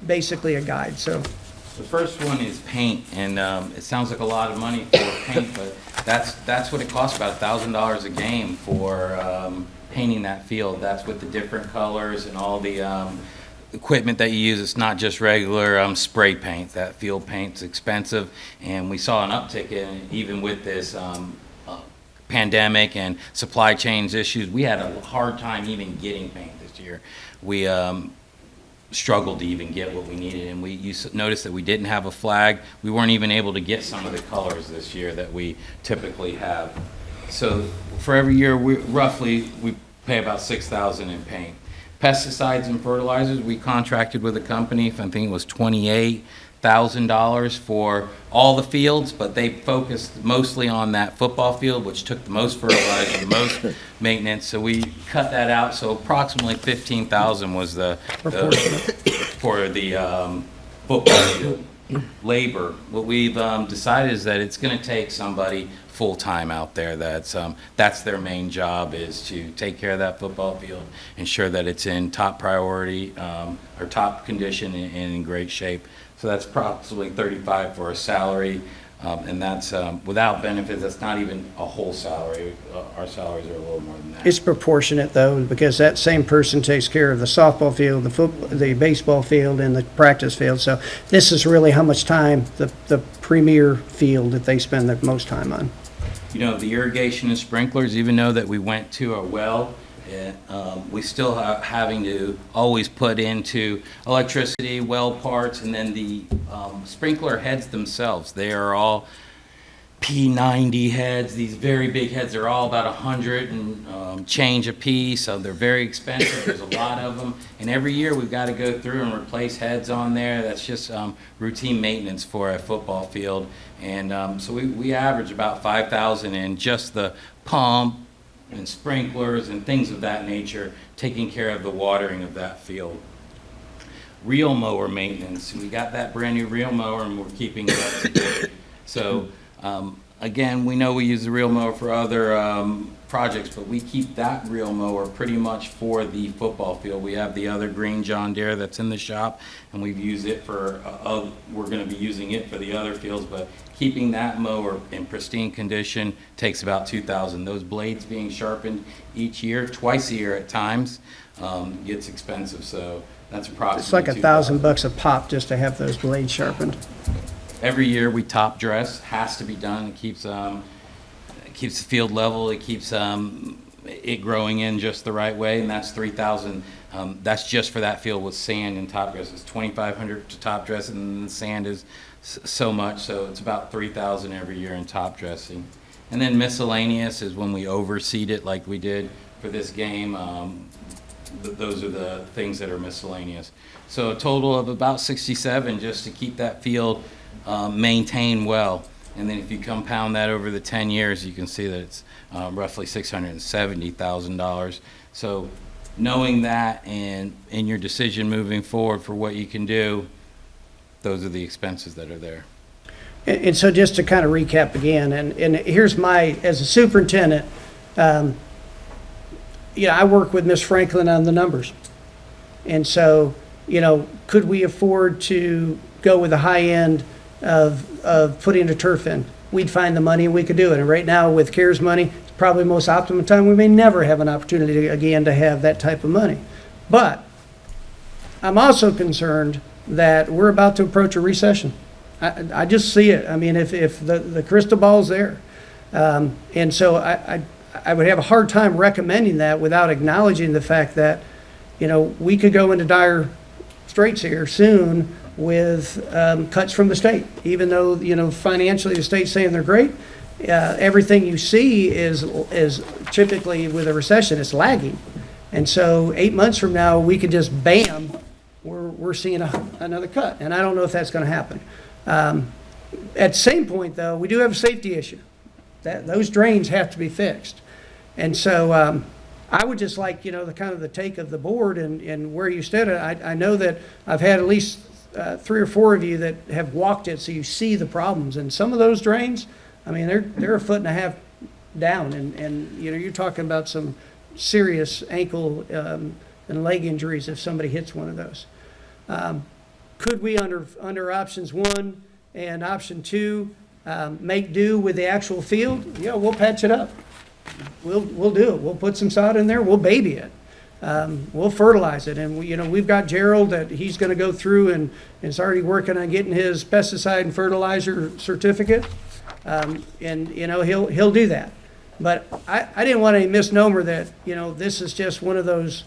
basically a guide. So
The first one is paint, and it sounds like a lot of money for paint, but that's what it costs, about $1,000 a game for painting that field. That's with the different colors and all the equipment that you use. It's not just regular spray paint. That field paint's expensive, and we saw an uptick in it even with this pandemic and supply chains issues. We had a hard time even getting paint this year. We struggled to even get what we needed, and you noticed that we didn't have a flag. We weren't even able to get some of the colors this year that we typically have. So for every year, we pay about $6,000 in paint. Pesticides and fertilizers, we contracted with a company, I think it was $28,000 for all the fields, but they focused mostly on that football field, which took the most fertilizer, the most maintenance, so we cut that out. So approximately $15,000 was for the football field. Labor, what we've decided is that it's going to take somebody full-time out there that's their main job, is to take care of that football field, ensure that it's in top priority or top condition and in great shape. So that's approximately $35,000 for a salary, and that's without benefits. That's not even a whole salary. Our salaries are a little more than that.
it's proportionate though, because that same person takes care of the softball field, the baseball field, and the practice field. So this is really how much time the premier field that they spend the most time on.
You know, the irrigation and sprinklers, even though that we went to a well, we still are having to always put into electricity, well parts, and then the sprinkler heads themselves. They are all P90 heads, these very big heads. They're all about 100 and change a piece, so they're very expensive. There's a lot of them, and every year we've got to go through and replace heads on there. That's just routine maintenance for a football field, and so we average about $5,000 in just the pump and sprinklers and things of that nature, taking care of the watering of that field. Reel mower maintenance, we got that brand new reel mower and we're keeping it up to date. So again, we know we use the reel mower for other projects, but we keep that reel mower pretty much for the football field. We have the other green John Deere that's in the shop, and we've used it for, we're going to be using it for the other fields, but keeping that mower in pristine condition takes about $2,000. Those blades being sharpened each year, twice a year at times, gets expensive, so that's approximately
It's like $1,000 a pop just to have those blades sharpened.
Every year we top dress, has to be done. It keeps the field level. It keeps it growing in just the right way, and that's $3,000. That's just for that field with sand and top dress. It's $2,500 to top dress, and the sand is so much, so it's about $3,000 every year in top dressing. And then miscellaneous is when we overseed it, like we did for this game. Those are the things that are miscellaneous. So a total of about $67 just to keep that field maintained well. And then if you compound that over the 10 years, you can see that it's roughly $670,000. So knowing that and in your decision moving forward for what you can do, those are the expenses that are there.
And so just to kind of recap again, and here's as a superintendent, I work with Ms. Franklin on the numbers. And so, could we afford to go with a high-end of putting a turf in. We'd find the money and we could do it. And right now, with CARES money, it's probably the most optimum time. We may never have an opportunity again to have that type of money. But I'm also concerned that we're about to approach a recession. I just see it. I mean, if the crystal ball's there. And so I would have a hard time recommending that without acknowledging the fact that, you know, we could go into dire straits here soon with cuts from the state. Even though, you know, financially the state's saying they're great, everything you see is typically with a recession, it's lagging. And so 8 months from now, we could just bam, we're seeing another cut. And I don't know if that's going to happen. At the same point, though, we do have a safety issue. Those drains have to be fixed. And so I would just like, you know, the kind of the take of the board and where you stood. I know that I've had at least 3 or 4 of you that have walked it, so you see the problems. And some of those drains, I mean, they're 1.5 feet down. And you know, you're talking about some serious ankle and leg injuries if somebody hits one of those. Could we, under options 1 and option 2, make do with the actual field? Yeah, we'll patch it up. We'll do it. We'll put some sod in there. We'll baby it. We'll fertilize it. And you know, we've got Gerald that he's going to go through and is already working on getting his pesticide and fertilizer certificate. And you know, he'll do that. But I didn't want any misnomer that, you know, this is just one of those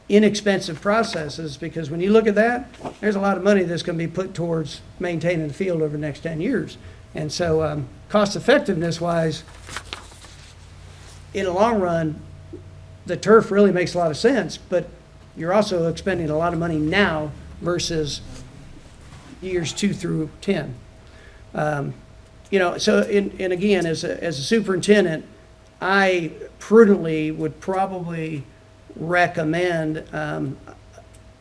inexpensive processes, because when you look at that, there's a lot of money that's going to be put towards maintaining the field over the next 10 years. And so cost effectiveness wise, in the long run, the turf really makes a lot of sense, but you're also expending a lot of money now versus years 2 through 10. You know, so, and again, as a superintendent, I prudently would probably recommend an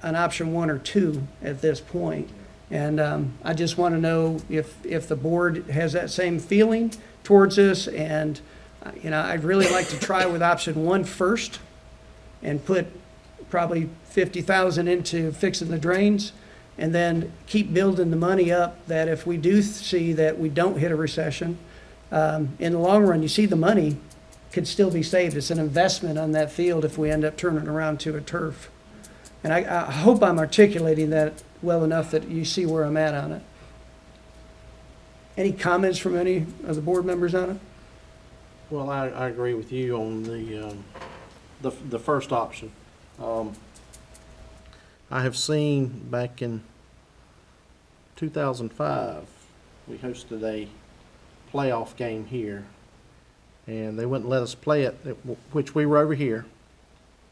option 1 or 2 at this point. And I just want to know if the board has that same feeling towards this. And, you know, I'd really like to try with option 1 first and put probably $50,000 into fixing the drains, and then keep building the money up that if we do see that we don't hit a recession, in the long run, you see the money could still be saved. It's an investment on that field if we end up turning around to a turf. And I hope I'm articulating that well enough that you see where I'm at on it. Any comments from any of the board members on it?
Well, I agree with you on the first option. I have seen back in 2005, we hosted a playoff game here, and they wouldn't let us play it, which we were over here.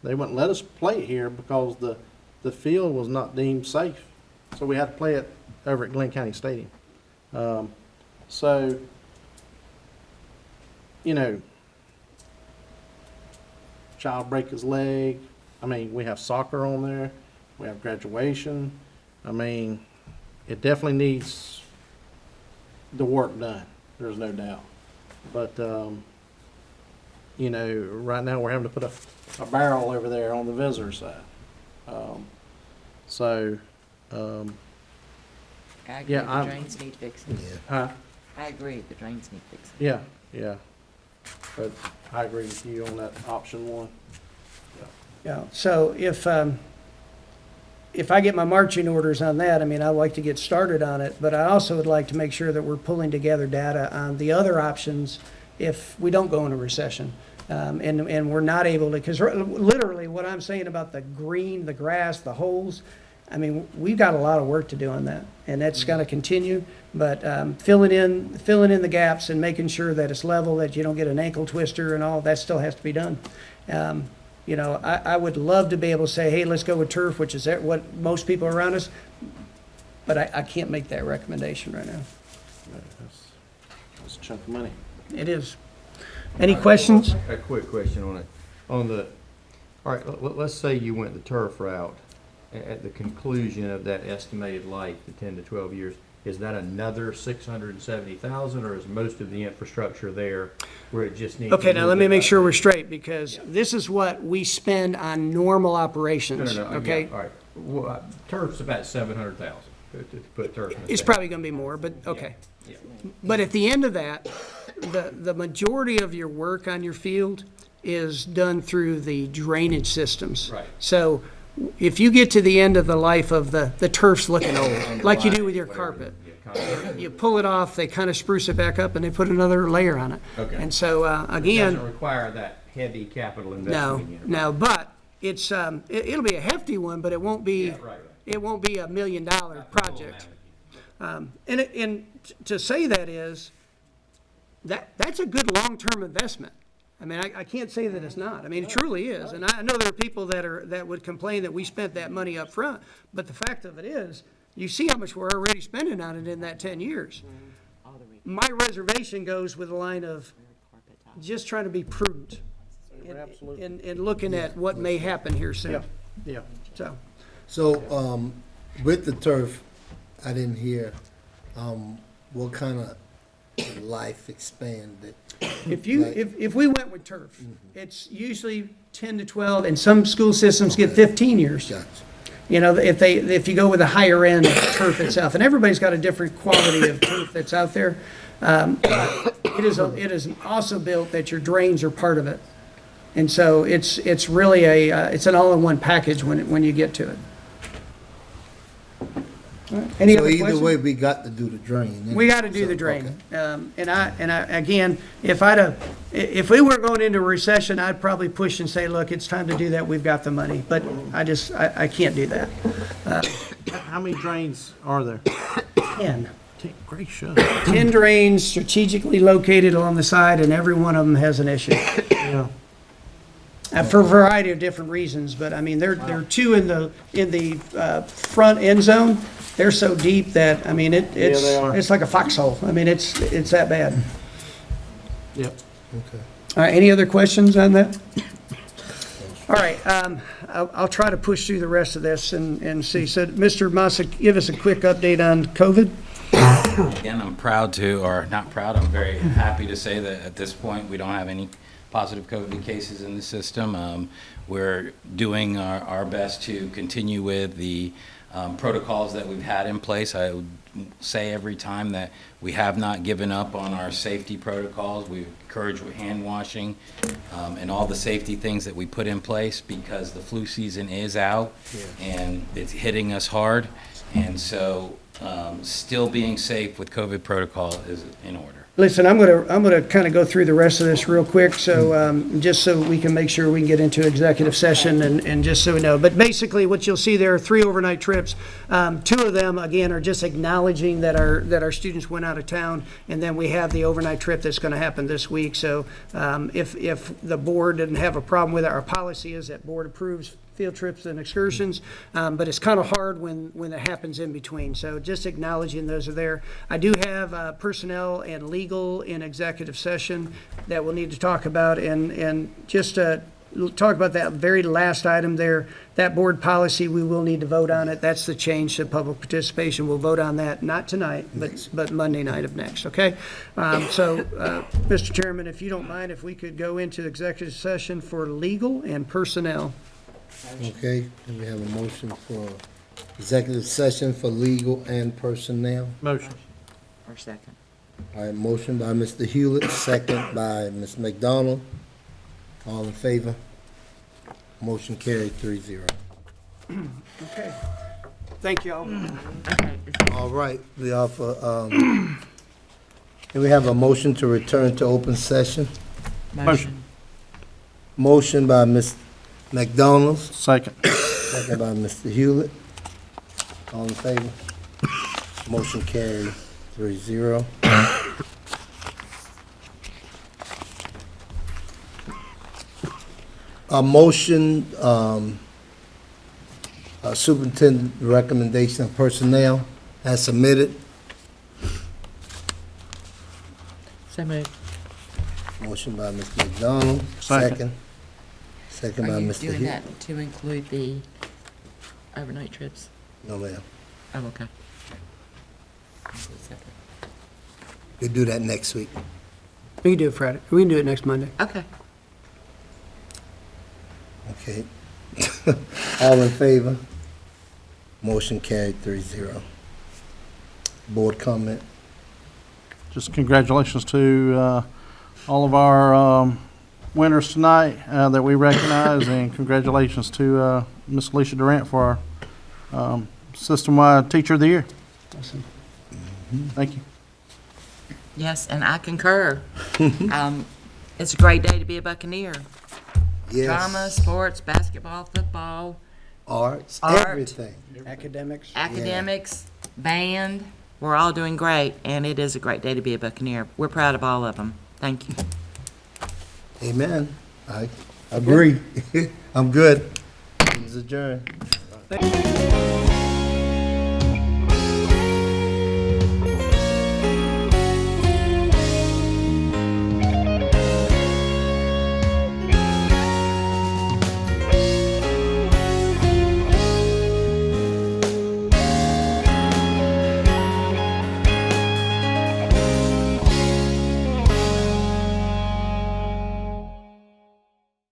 They wouldn't let us play it here because the field was not deemed safe. So we had to play it over at Glenn County Stadium. So, you know, child break his leg. I mean, we have soccer on there. We have graduation. I mean, it definitely needs the work done. There's no doubt. But, you know, right now we're having to put a barrel over there on the visitor side.
I agree, the drains need fixing.
Huh?
I agree, the drains need fixing.
Yeah, yeah. But I agree with you on that option 1.
Yeah, so if I get my marching orders on that, I mean, I'd like to get started on it, but I also would like to make sure that we're pulling together data on the other options if we don't go into recession. And we're not able to, because literally what I'm saying about the green, the grass, the holes, I mean, we've got a lot of work to do on that, and that's going to continue. But filling in the gaps and making sure that it's level, that you don't get an ankle twister and all, that still has to be done. You know, I would love to be able to say, hey, let's go with turf, which is what most people around us, but I can't make that recommendation right now.
That's a chunk of money.
It is. Any questions?
A quick question on it. All right, let's say you went the turf route. At the conclusion of that estimated life, the 10 to 12 years, is that another $670,000, or is most of the infrastructure there where it just needs?
Okay, now let me make sure we're straight, because this is what we spend on normal operations.
No.
Okay.
Yeah, all right. Well, turf's about $700,000. to put turf in the
It's
stadium.
probably gonna be more, but, okay. But at the end of that, the majority of your work on your field is done through the drainage systems.
Right.
So if you get to the end of the life of the turf's looking old, like you do with your carpet, you pull it off, they kind of spruce it back up, and they put another layer on it.
Okay.
And so,
It
again,
doesn't require that heavy capital
no,
investment again.
no, but it's, it'll be a hefty one, but it won't be,
Yeah, right.
it won't be $1 million project. And to say that is, that's a good long-term investment. I mean, I can't say that it's not. I mean, it truly is. And I know there are people that would complain that we spent that money up front, but the fact of it is, you see how much we're already spending on it in that 10 years. My reservation goes with the line of just trying to be prudent in looking at what may happen here soon.
Yeah.
So,
With the turf, I didn't hear, what kind of life expanded?
if we went with turf, it's usually 10 to 12, and some school systems get 15 years.
Gotcha.
You know, if you go with a higher end turf itself, and everybody's got a different quality of turf that's out there. It is also built that your drains are part of it. And so it's really it's an all-in-one package when you get to it. All right. Any
So
other
either
questions?
way, we got to do the drain.
We got to do the drain. And I, again, if we were going into a recession, I'd probably push and say, look, it's time to do that. We've got the money. But I can't do that.
How many drains are there?
10.
Great shot.
10 drains strategically located along the side, and every one of them has an issue.
Yeah.
For a variety of different reasons, but I mean, there are two in the front end zone. They're so deep that, I mean,
they are.
it's like a foxhole. I mean, it's that bad.
Yep.
Okay.
All right, any other questions on that? All right, I'll try to push through the rest of this and see. So, Mr. Massa, give us a quick update on COVID.
Again, I'm proud to, or not proud, I'm very happy to say that at this point, we don't have any positive COVID cases in the system. We're doing our best to continue with the protocols that we've had in place. I would say every time that we have not given up on our safety protocols. We encourage hand washing and all the safety things that we put in place because the flu season is out and it's hitting us hard. And so still being safe with COVID protocol is in order.
Listen, I'm gonna kind of go through the rest of this real quick, so just so we can make sure we can get into executive session and just so we know. But basically, what you'll see there are 3 overnight trips. 2 of them, again, are just acknowledging that our students went out of town, and then we have the overnight trip that's going to happen this week. So if the board didn't have a problem with it, our policy is that board approves field trips and excursions, but it's kind of hard when it happens in between. So just acknowledging those are there. I do have personnel and legal in executive session that we'll need to talk about, and just talk about that very last item there. That board policy, we will need to vote on it. That's the change to public participation. We'll vote on that, not tonight, but Monday night of next, okay? Mr. Chairman, if you don't mind, if we could go into executive session for legal and personnel.
Okay, and we have a motion for executive session for legal and personnel.
Motion.
Or second.
All right, motion by Mr. Hewlett, second by Ms. McDonald. All in favor? Motion carried 3-0.
Okay. Thank you all.
All right, we offer, and we have a motion to return to open session.
Motion.
Motion by Ms. McDonald,
Second.
second by Mr. Hewlett. All in favor? Motion carried 3-0. A motion, superintendent recommendation of personnel as submitted.
So moved.
Motion by Mr. McDonald, second. Second by
Are you
Mr.
doing
Hewlett.
that to include the overnight trips?
No, ma'am.
Oh, okay.
We'll do that next week.
We can do it Friday. We can do it next Monday.
Okay.
Okay. All in favor? Motion carried 3-0. Board comment?
Just congratulations to all of our winners tonight that we recognize, and congratulations to Ms. Alicia Durant for our system-wide Teacher of the Year. Thank you.
Yes, and I concur. It's a great day to be a Buccaneer.
Yes.
Drama, sports, basketball, football,
Arts,
Art.
everything.
Academics.
academics, band. We're all doing great, and it is a great day to be a Buccaneer. We're proud of all of them. Thank you.
Amen. I agree. I'm good. Meeting is adjourned.